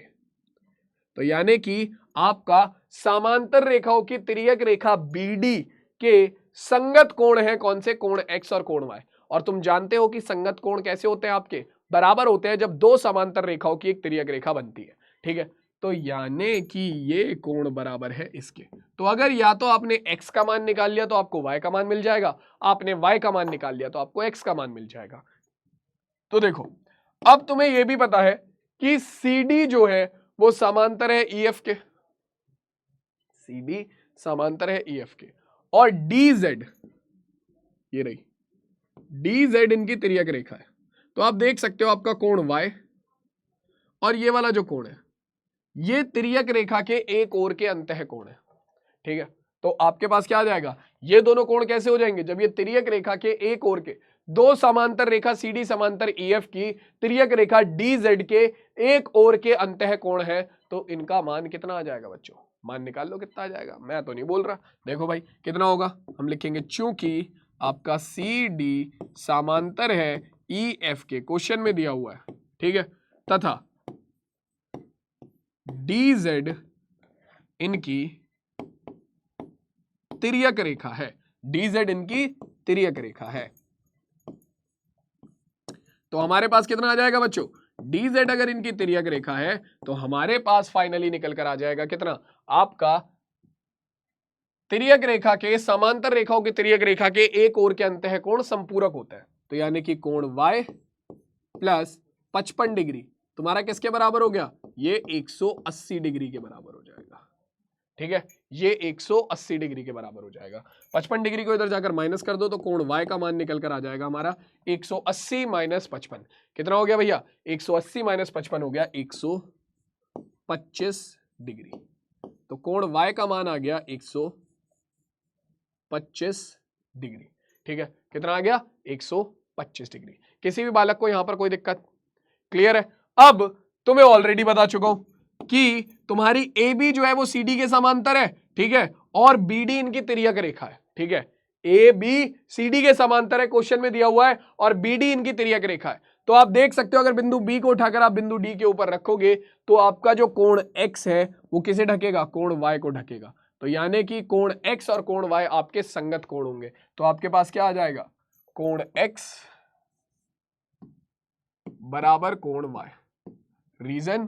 A: तो यानी कि आपका समांतर रेखाओं की तिर्यक रेखा BD के संगत कोण है कौन से, कोण x और कोण y। और तुम जानते हो कि संगत कोण कैसे होते हैं, आपके बराबर होते हैं जब दो समांतर रेखाओं की एक तिर्यक रेखा बनती है, ठीक है। तो यानी कि ये कोण बराबर है इसके। तो अगर या तो आपने x का मान निकाल लिया तो आपको y का मान मिल जाएगा, आपने y का मान निकाल लिया तो आपको x का मान मिल जाएगा। तो देखो अब तुम्हें यह भी पता है कि CD जो है वो समांतर है EF के, CD समांतर है EF के, और DZ ये रही, DZ इनकी तिर्यक रेखा है। तो आप देख सकते हो आपका कोण Y और ये वाला जो कोण है ये तिर्यक रेखा के एक ओर के अंतः कोण है, ठीक है। तो आपके पास क्या आ जाएगा, ये दोनों कोण कैसे हो जाएंगे, जब ये तिर्यक रेखा के एक ओर के दो समांतर रेखा CD समांतर EF की तिर्यक रेखा DZ के एक ओर के अंतः कोण है, तो इनका मान कितना आ जाएगा बच्चों, मान निकाल लो कितना आ जाएगा, मैं तो नहीं बोल रहा। देखो भाई कितना होगा, हम लिखेंगे चूंकि आपका CD समांतर है EF के, क्वेश्चन में दिया हुआ है, ठीक है, तथा DZ इनकी तिर्यक रेखा है, DZ इनकी तिर्यक रेखा है, तो हमारे पास कितना आ जाएगा बच्चों, DZ अगर इनकी तिर्यक रेखा है तो हमारे पास फाइनली निकल कर आ जाएगा कितना, आपका तिर्यक रेखा के समांतर रेखाओं की तिर्यक रेखा के एक ओर के अंतः कोण संपूरक होता है। तो यानी कि कोण y प्लस 55 डिग्री तुम्हारा किसके बराबर हो गया, ये 180 डिग्री के बराबर हो जाएगा, ठीक है, ये 180 डिग्री के बराबर हो जाएगा। 55 डिग्री को इधर जाकर माइनस कर दो तो कोण y का मान निकल कर आ जाएगा हमारा 180 माइनस 55, कितना हो गया भैया, 180 माइनस 55 हो गया 125 डिग्री। तो कोण y का मान आ गया 125 डिग्री, ठीक है, कितना आ गया 125 डिग्री। किसी भी बालक को यहां पर कोई दिक्कत, क्लियर है। अब तुम्हें ऑलरेडी बता चुका हूं कि तुम्हारी ए बी जो है वो सी डी के समांतर है, ठीक है, और बी डी इनकी तिर्यक रेखा है, ठीक है, ए बी सी डी के समांतर है, क्वेश्चन में दिया हुआ है, और बी डी इनकी तिर्यक रेखा है। तो आप देख सकते हो अगर बिंदु बी को उठाकर आप बिंदु डी के ऊपर रखोगे तो आपका जो कोण एक्स है वो किसे ढकेगा, कोण वाई को ढकेगा। तो यानी कि कोण एक्स और कोण वाई आपके संगत कोण होंगे। तो आपके पास क्या आ जाएगा, कोण एक्स बराबर कोण वाई। रीजन,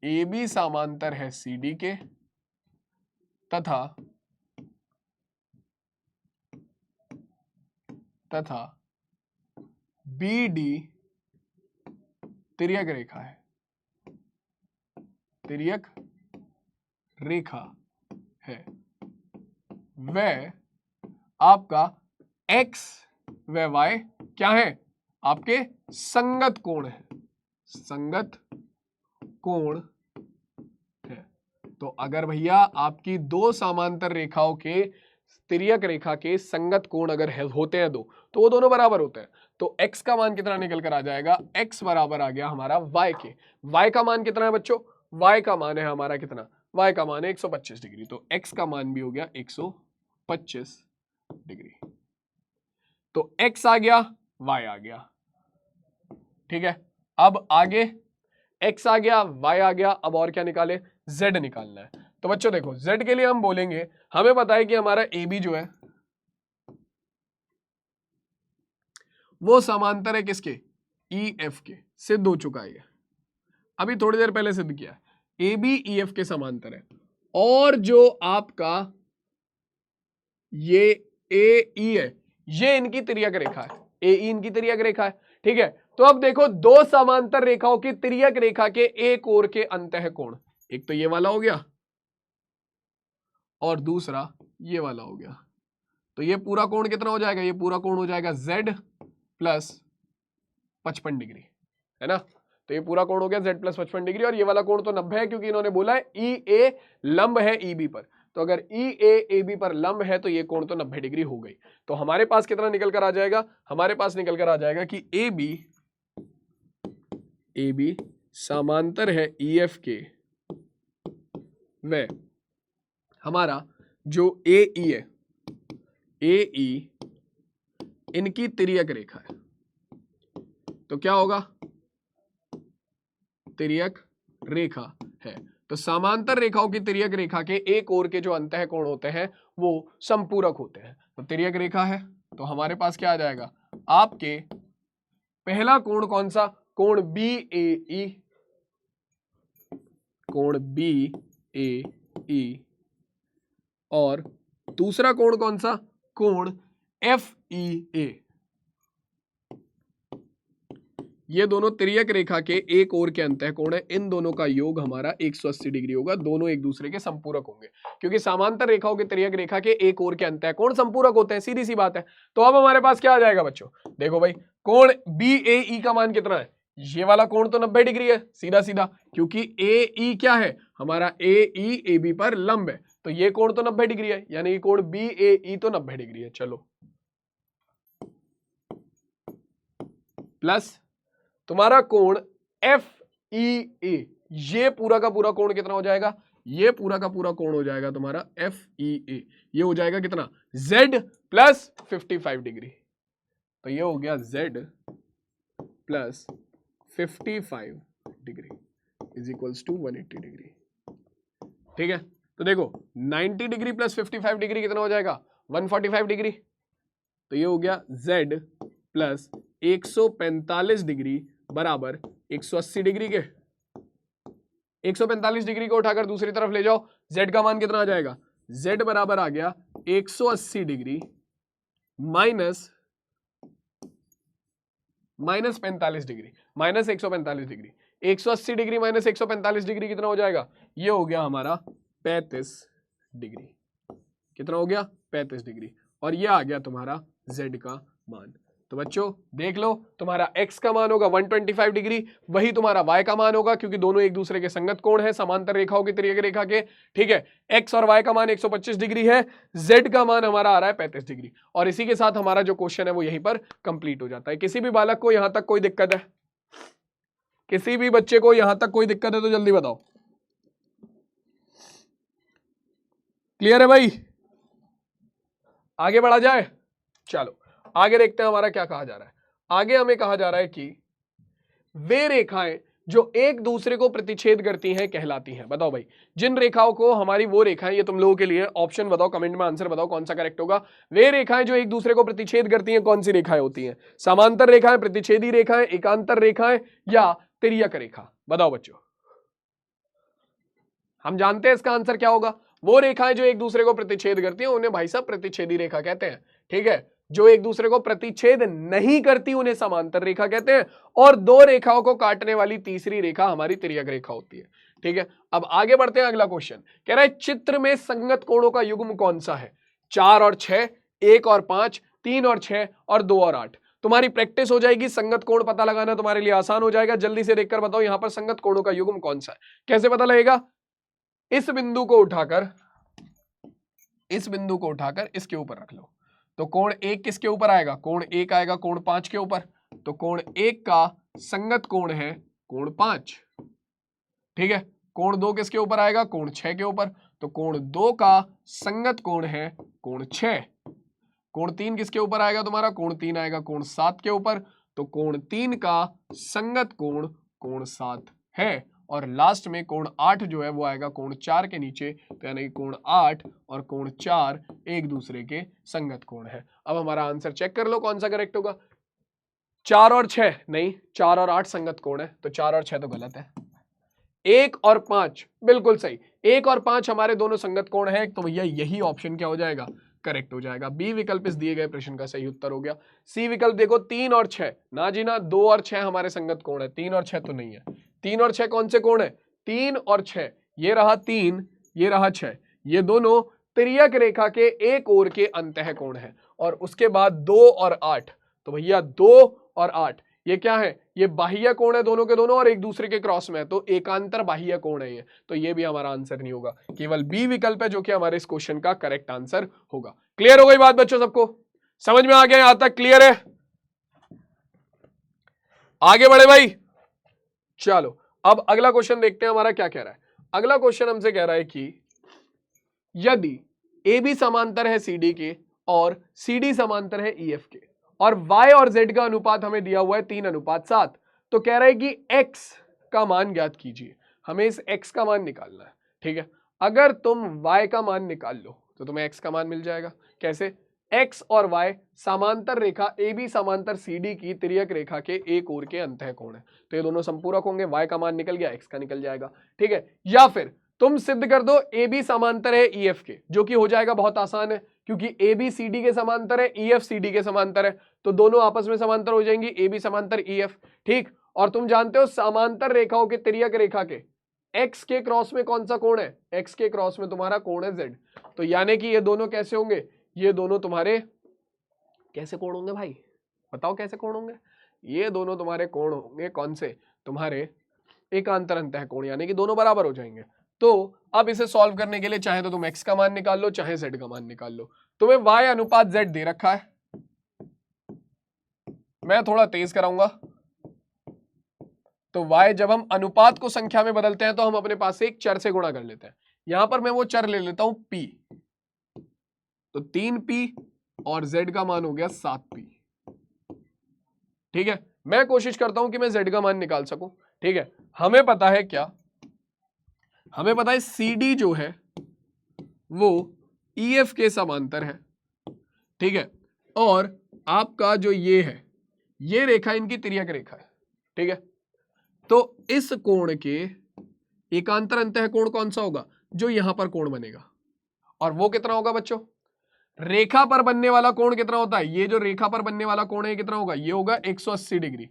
A: ए बी समांतर है सी डी के तथा BD तिर्यक रेखा है, तिर्यक रेखा है, वह आपका x व y क्या है, आपके संगत कोण है, संगत कोण है। तो अगर भैया आपकी दो समांतर रेखाओं के तिर्यक रेखा के संगत कोण अगर होते हैं दो, तो वो दोनों बराबर होते हैं। तो x का मान कितना निकल कर आ जाएगा, x बराबर आ गया हमारा y के। y का मान कितना है बच्चों, y का मान है हमारा कितना, y का मान है 125 डिग्री। तो x का मान भी हो गया 125 डिग्री। तो x आ गया, y आ गया, ठीक है। अब आगे x आ गया, y आ गया, अब और क्या निकाले, z निकालना है। तो बच्चों देखो z के लिए हम बोलेंगे, हमें पता है कि हमारा AB जो है वो समांतर है किसके, EF के, सिद्ध हो चुका है, अभी थोड़ी देर पहले सिद्ध किया। AB EF के समांतर है, और जो आपका ये AE है, ये इनकी तिर्यक रेखा है, AE इनकी तिर्यक रेखा है, ठीक है। तो अब देखो दो समांतर रेखाओं की तिर्यक रेखा के एक ओर के अंतः कोण, एक तो ये वाला हो गया और दूसरा ये वाला हो गया। तो ये पूरा कोण कितना हो जाएगा, ये पूरा कोण हो जाएगा Z प्लस 55 डिग्री, है ना। तो ये पूरा कोण हो गया Z प्लस 55 डिग्री, और ये वाला कोण तो 90 है, क्योंकि इन्होंने बोला है EA लंब है EB पर। तो अगर EA AB पर लंब है तो ये कोण तो 90 डिग्री हो गई। तो हमारे पास कितना निकल कर आ जाएगा, हमारे पास निकल कर आ जाएगा कि AB समांतर है EF के, व हमारा जो AE है, AE इनकी तिर्यक रेखा है। तो क्या होगा, तिर्यक रेखा है। तो समांतर रेखाओं की तिर्यक रेखा के एक ओर के जो अंतः कोण होते हैं वो संपूरक होते हैं। तो तिर्यक रेखा है, तो हमारे पास क्या आ जाएगा, आपके पहला कोण कौन सा, कोण BAE, कोण BAE, और दूसरा कोण कौन सा, कोण FEA। ये दोनों तिर्यक रेखा के एक ओर के अंतः कोण है, इन दोनों का योग हमारा 180 डिग्री होगा, दोनों एक दूसरे के संपूरक होंगे, क्योंकि समांतर रेखाओं के तिर्यक रेखा के एक ओर के अंतः कोण संपूरक होते हैं, सीधी सी बात है। तो अब हमारे पास क्या आ जाएगा बच्चों, देखो भाई कोण BAE का मान कितना है, ये वाला कोण तो 90 डिग्री है सीधा सीधा, क्योंकि AE क्या है हमारा, AE AB पर लंब है, तो ये कोण तो 90 डिग्री है, यानी कोण BAE तो 90 डिग्री है। चलो प्लस तुम्हारा कोण FEA, ये पूरा का पूरा कोण कितना हो जाएगा, ये पूरा का पूरा कोण हो जाएगा तुम्हारा FEA, ये हो जाएगा कितना, Z प्लस 55 डिग्री। तो ये हो गया Z plus 55 degree is equals to 180 degree, ठीक है। तो देखो 90 डिग्री प्लस 55 डिग्री कितना हो जाएगा, 145 डिग्री। तो ये हो गया Z प्लस 145 डिग्री बराबर 180 डिग्री के। 145 डिग्री को उठाकर दूसरी तरफ ले जाओ, Z का मान कितना आ जाएगा, Z बराबर आ गया 180 degree minus 45 degree, minus 145 degree. 180 degree minus 145 degree कितना हो जाएगा, ये हो गया हमारा 35 डिग्री। कितना हो गया, 35 डिग्री, और ये आ गया तुम्हारा Z का मान। तो बच्चों देख लो, तुम्हारा x का मान होगा 125 डिग्री, वही तुम्हारा y का मान होगा, क्योंकि दोनों एक दूसरे के संगत कोण है समांतर रेखाओं की तिर्यक रेखा के, ठीक है। x और y का मान 125 डिग्री है, z का मान हमारा आ रहा है 35 डिग्री, और इसी के साथ हमारा जो क्वेश्चन है वो यहीं पर कंप्लीट हो जाता है। किसी भी बालक को यहां तक कोई दिक्कत है, किसी भी बच्चे को यहां तक कोई दिक्कत है तो जल्दी बताओ। क्लियर है भाई, आगे बढ़ा जाए। चलो आगे देखते हैं हमारा क्या कहा जा रहा है। आगे हमें कहा जा रहा है कि वे रेखाएं जो एक दूसरे को प्रतिच्छेद करती हैं कहलाती हैं। बताओ भाई, जिन रेखाओं को हमारी वो रेखाएं, ये तुम लोगों के लिए ऑप्शन बताओ, कमेंट में आंसर बताओ कौन सा करेक्ट होगा। वे रेखाएं जो एक दूसरे को प्रतिच्छेद करती हैं कौन सी रेखाएं होती हैं, समांतर रेखाएं, प्रतिच्छेदी रेखाएं, एकांतर रेखाएं या तिर्यक रेखा। बताओ बच्चों, हम जानते हैं इसका आंसर क्या होगा। वो रेखाएं जो एक दूसरे को प्रतिच्छेद करती हैं उन्हें भाई साहब प्रतिच्छेदी रेखा कहते हैं। ठीक है, जो एक दूसरे को प्रतिच्छेद नहीं करती उन्हें समांतर रेखा कहते हैं, और दो रेखाओं को काटने वाली तीसरी रेखा हमारी तिर्यक रेखा होती है। ठीक है, अब आगे बढ़ते हैं। अगला क्वेश्चन कह रहा है चित्र में संगत कोणों का युग्म कौन सा है? 4 और 6, 1 और 5, 3 और 6 और 2 और 8। तुम्हारी प्रैक्टिस हो जाएगी, संगत कोण पता लगाना तुम्हारे लिए आसान हो जाएगा। जल्दी से देखकर बताओ यहां पर संगत कोणों का युग्म कौन सा है। कैसे पता लगेगा? इस बिंदु को उठाकर इसके ऊपर रख लो, तो कोण 1 किसके ऊपर आएगा? कोण 1 आएगा कोण 5 के ऊपर, तो कोण 1 का संगत कोण है कोण 5। ठीक है, कोण 2 किसके ऊपर आएगा? कोण 6 के ऊपर, तो कोण 2 का संगत कोण है कोण 6। कोण 3 किसके ऊपर आएगा तुम्हारा? कोण 3 आएगा कोण 7 के ऊपर, तो कोण 3 का संगत कोण कोण 7 है। और लास्ट में कोण 8 जो है वो आएगा कोण 4 के नीचे, तो यानी कोण 8 और कोण 4 एक दूसरे के संगत कोण है। अब हमारा आंसर चेक कर लो कौन सा करेक्ट होगा। 4 और 6 नहीं, 4 और 8 संगत कोण है, तो 4 और 6 तो गलत है। 1 और 5 बिल्कुल सही, 1 और 5 हमारे दोनों संगत कोण है, तो भैया यही ऑप्शन क्या हो जाएगा? करेक्ट हो जाएगा। बी विकल्प इस दिए गए प्रश्न का सही उत्तर हो गया। सी विकल्प देखो 3 और 6, ना जी ना, 2 और 6 हमारे संगत कोण है, 3 और 6 तो नहीं है। 3 और 6 कौन से कोण है? 3 और 6, ये रहा 3, ये रहा 6, ये दोनों तिर्यक रेखा के एक ओर के अंतः कोण है। और उसके बाद 2 और 8, तो भैया 2 और 8 ये क्या है? ये बाह्य कोण है दोनों के दोनों, और एक दूसरे के क्रॉस में है, तो एकांतर बाह्य कोण है ये, तो ये भी हमारा आंसर नहीं होगा। केवल बी विकल्प है जो कि हमारे इस क्वेश्चन का करेक्ट आंसर होगा। क्लियर हो गई बात बच्चों? सबको समझ में आ गया? यहां तक क्लियर है? आगे बढ़े भाई, चलो अब अगला क्वेश्चन देखते हैं हमारा क्या कह रहा है। अगला क्वेश्चन हमसे कह रहा है कि यदि ए बी समांतर है सी डी के और सी डी समांतर है ई एफ के, और y और z का अनुपात हमें दिया हुआ है 3:7, तो कह रहा है कि x का मान ज्ञात कीजिए। हमें इस x का मान निकालना है। ठीक है, अगर तुम y का मान निकाल लो तो तुम्हें x का मान मिल जाएगा। कैसे? x और y समांतर रेखा AB समांतर CD की तिर्यक रेखा के एक ओर के अंतः कोण है, तो ये दोनों संपूरक होंगे। y का मान निकल गया, x का निकल जाएगा। ठीक है, या फिर तुम सिद्ध कर दो AB समांतर है EF के, जो कि हो जाएगा बहुत आसान है, क्योंकि AB CD के समांतर है, EF CD के समांतर है, तो दोनों आपस में समांतर हो जाएंगी, AB समांतर EF। ठीक, और तुम जानते हो समांतर रेखाओं के तिर्यक रेखा के x के क्रॉस में कौन सा कोण है? x के क्रॉस में तुम्हारा कोण है z, तो यानी कि ये दोनों कैसे होंगे? ये दोनों तुम्हारे कैसे कोण होंगे भाई? बताओ कैसे कोण होंगे? ये दोनों तुम्हारे कोण होंगे कौन से? तुम्हारे एकांतर अंतः कोण, यानी कि दोनों बराबर हो जाएंगे। तो अब इसे सॉल्व करने के लिए चाहे तो तुम x का मान निकाल लो, चाहे z का मान निकाल लो। तुम्हें y अनुपात z दे रखा है, मैं थोड़ा तेज कराऊंगा। तो y जब हम अनुपात को संख्या में बदलते हैं तो हम अपने पास से एक चर से गुणा कर लेते हैं। यहां पर मैं वो चर ले लेता हूं p, तो 3p और z का मान हो गया 7p। ठीक है, मैं कोशिश करता हूं कि मैं z का मान निकाल सकूं। ठीक है, हमें पता है क्या? हमें पता है CD जो है वो EF के समांतर है। ठीक है, और आपका जो ये है, ये रेखा इनकी तिर्यक रेखा है। ठीक है, तो इस कोण के एकांतर अंतः कोण कौन सा होगा? जो यहां पर कोण बनेगा, और वो कितना होगा बच्चों? रेखा पर बनने वाला कोण कितना होता है? ये जो रेखा पर बनने वाला कोण है कितना होगा? ये होगा 180 डिग्री।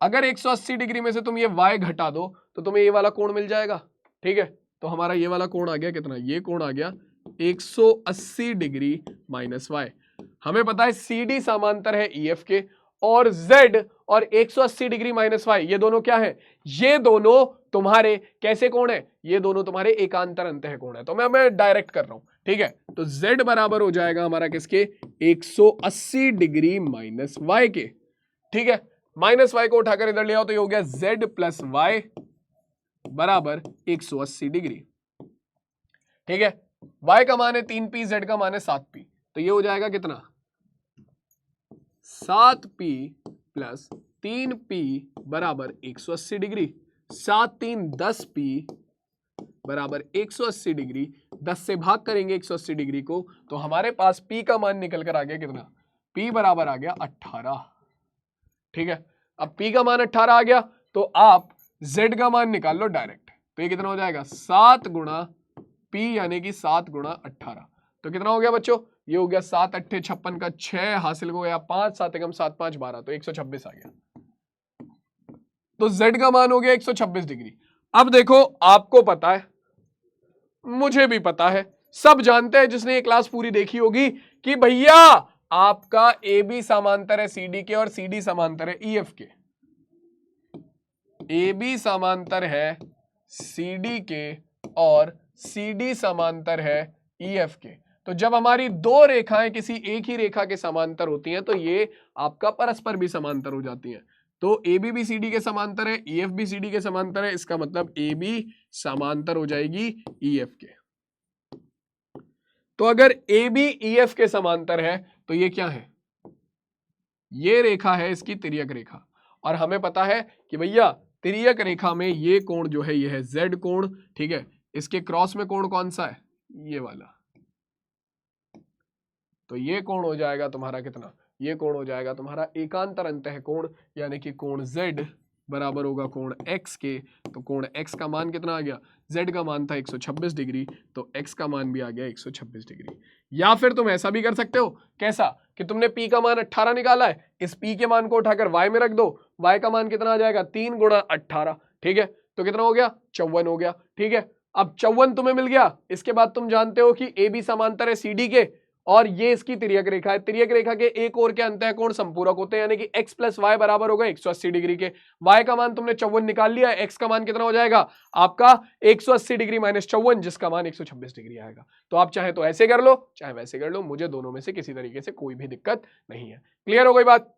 A: अगर 180 डिग्री में से तुम ये y घटा दो तो तुम्हें ये वाला कोण मिल जाएगा। ठीक है, तो हमारा ये वाला कोण आ गया कितना? ये कोण आ गया 180 डिग्री माइनस y। हमें पता है CD समांतर है EF के, और Z और 180 डिग्री माइनस y ये दोनों क्या है? ये दोनों तुम्हारे कैसे कोण है? ये दोनों तुम्हारे एकांतर अंतः कोण है। तो मैं डायरेक्ट कर रहा हूं। ठीक है, तो Z बराबर हो जाएगा हमारा किसके? 180 डिग्री माइनस y के। ठीक है, माइनस y को उठाकर इधर ले आओ तो ये हो गया Z प्लस y बराबर 180 डिग्री। ठीक है, y का मान है 3p, z का मान है 7p, तो ये हो जाएगा कितना? 7p प्लस 3p बराबर 180 डिग्री। 7 3 10p बराबर 180 डिग्री। 10 से भाग करेंगे 180 डिग्री को, तो हमारे पास p का मान निकल कर आ गया कितना? p बराबर आ गया 18। ठीक है, अब p का मान 18 आ गया तो आप z का मान निकाल लो डायरेक्ट, तो ये कितना हो जाएगा? 7 गुणा पी यानी कि 7 गुणा 18, तो कितना हो गया बच्चों, ये हो गया 7 अट्ठे 56 का 6 हासिल हो गया 5, 7 एकम 7 5 12, तो 126 आ गया। तो z का मान हो गया 126 डिग्री। अब देखो आपको पता है, मुझे भी पता है, सब जानते हैं जिसने ये क्लास पूरी देखी होगी कि भैया आपका ए बी समांतर है सी डी के और सी डी समांतर है ई एफ के। ए बी समांतर है सी डी के और सी डी समांतर है ई एफ के। तो जब हमारी दो रेखाएं किसी एक ही रेखा के समांतर होती हैं तो ये आपका परस्पर भी समांतर हो जाती हैं। तो ए बी सी डी के समांतर है, E F B C D के समांतर है, इसका मतलब ए बी समांतर हो जाएगी ई एफ के। तो अगर ए बी ई एफ के समांतर है तो ये क्या है, ये रेखा है इसकी तिर्यक रेखा, और हमें पता है कि भैया तिर्यक रेखा में ये कोण जो है ये है z कोण, ठीक है। इसके क्रॉस में कोण कौन सा है, ये वाला, तो ये कोण हो जाएगा तुम्हारा कितना, ये कोण हो जाएगा तुम्हारा एकांतर अंतः कोण, यानी कि कोण z बराबर होगा कोण x के। तो कोण x का मान कितना आ गया, z का मान था 126 डिग्री, तो x का मान भी आ गया 126 डिग्री। या फिर तुम ऐसा भी कर सकते हो, कैसा कि तुमने p का मान 18 निकाला है, इस p के मान को उठाकर y में रख दो, y का मान कितना आ जाएगा 3 गुणा 18, ठीक है। तो कितना हो गया 54 हो गया, ठीक है। अब 54 तुम्हें मिल गया, इसके बाद तुम जानते हो कि ए बी समांतर है सी डी के और ये इसकी तिर्यक रेखा है। तिर्यक रेखा के एक ओर के अंतः कोण संपूरक होते हैं, यानी कि x प्लस वाई बराबर होगा 180 डिग्री के। y का मान तुमने 54 निकाल लिया है, x का मान कितना हो जाएगा आपका 180 डिग्री माइनस 54, जिसका मान 126 डिग्री आएगा। तो आप चाहे तो ऐसे कर लो चाहे वैसे कर लो, मुझे दोनों में से किसी तरीके से कोई भी दिक्कत नहीं है। क्लियर हो गई बात,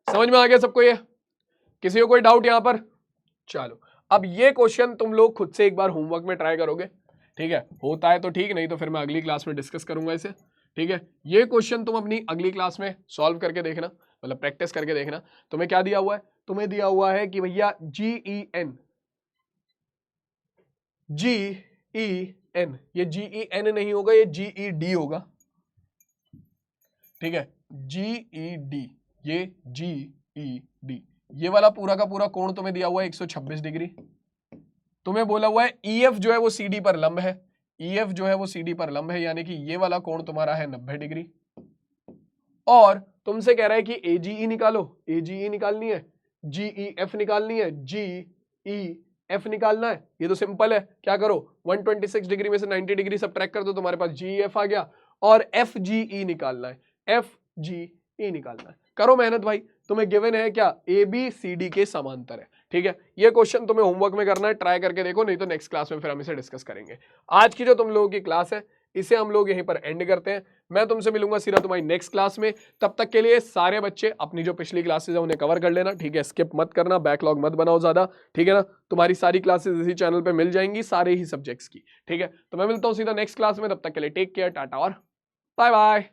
A: समझ में आ गया सबको, ये किसी को कोई डाउट यहां पर? चलो अब ये क्वेश्चन तुम लोग खुद से एक बार होमवर्क में ट्राई करोगे, ठीक है। होता है तो ठीक, नहीं तो फिर मैं अगली क्लास में डिस्कस करूंगा इसे, ठीक है। ये क्वेश्चन तुम अपनी अगली क्लास में सॉल्व करके देखना, मतलब प्रैक्टिस करके देखना। तुम्हें क्या दिया हुआ है, तुम्हें दिया हुआ है कि भैया GEN, ये GEN नहीं होगा, ये GED होगा, ठीक है। GED, ये GED, ये वाला पूरा का पूरा कोण तुम्हें दिया हुआ है 126 डिग्री। तुम्हें बोला हुआ है EF जो है वो CD पर लंब है, EF जो है वो CD पर लंब है, यानी कि ये वाला कोण तुम्हारा है 90 डिग्री। और तुमसे कह रहा है कि AGE निकालो, AGE निकालनी है, GEF निकालनी है, GEF निकालना है। ये तो सिंपल है, क्या करो 126 डिग्री में से 90 डिग्री सबट्रैक्ट कर दो, तुम्हारे पास GEF आ गया। और FGE निकालना है, FGE निकालना है। करो मेहनत भाई, तुम्हें गिवन है क्या, ABCD के समांतर है, ठीक है। ये क्वेश्चन तुम्हें होमवर्क में करना है, ट्राई करके देखो, नहीं तो नेक्स्ट क्लास में फिर हम इसे डिस्कस करेंगे। आज की जो तुम लोगों की क्लास है इसे हम लोग यहीं पर एंड करते हैं। मैं तुमसे मिलूंगा सीधा तुम्हारी नेक्स्ट क्लास में। तब तक के लिए सारे बच्चे अपनी जो पिछली क्लासेस है उन्हें कवर कर लेना, ठीक है। स्किप मत करना, बैकलॉग मत बनाओ ज्यादा, ठीक है ना। तुम्हारी सारी क्लासेस इसी चैनल पे मिल जाएंगी, सारे ही सब्जेक्ट्स की, ठीक है। तो मैं मिलता हूँ सीधा नेक्स्ट क्लास में, तब तक के लिए टेक केयर, टाटा और बाय बाय।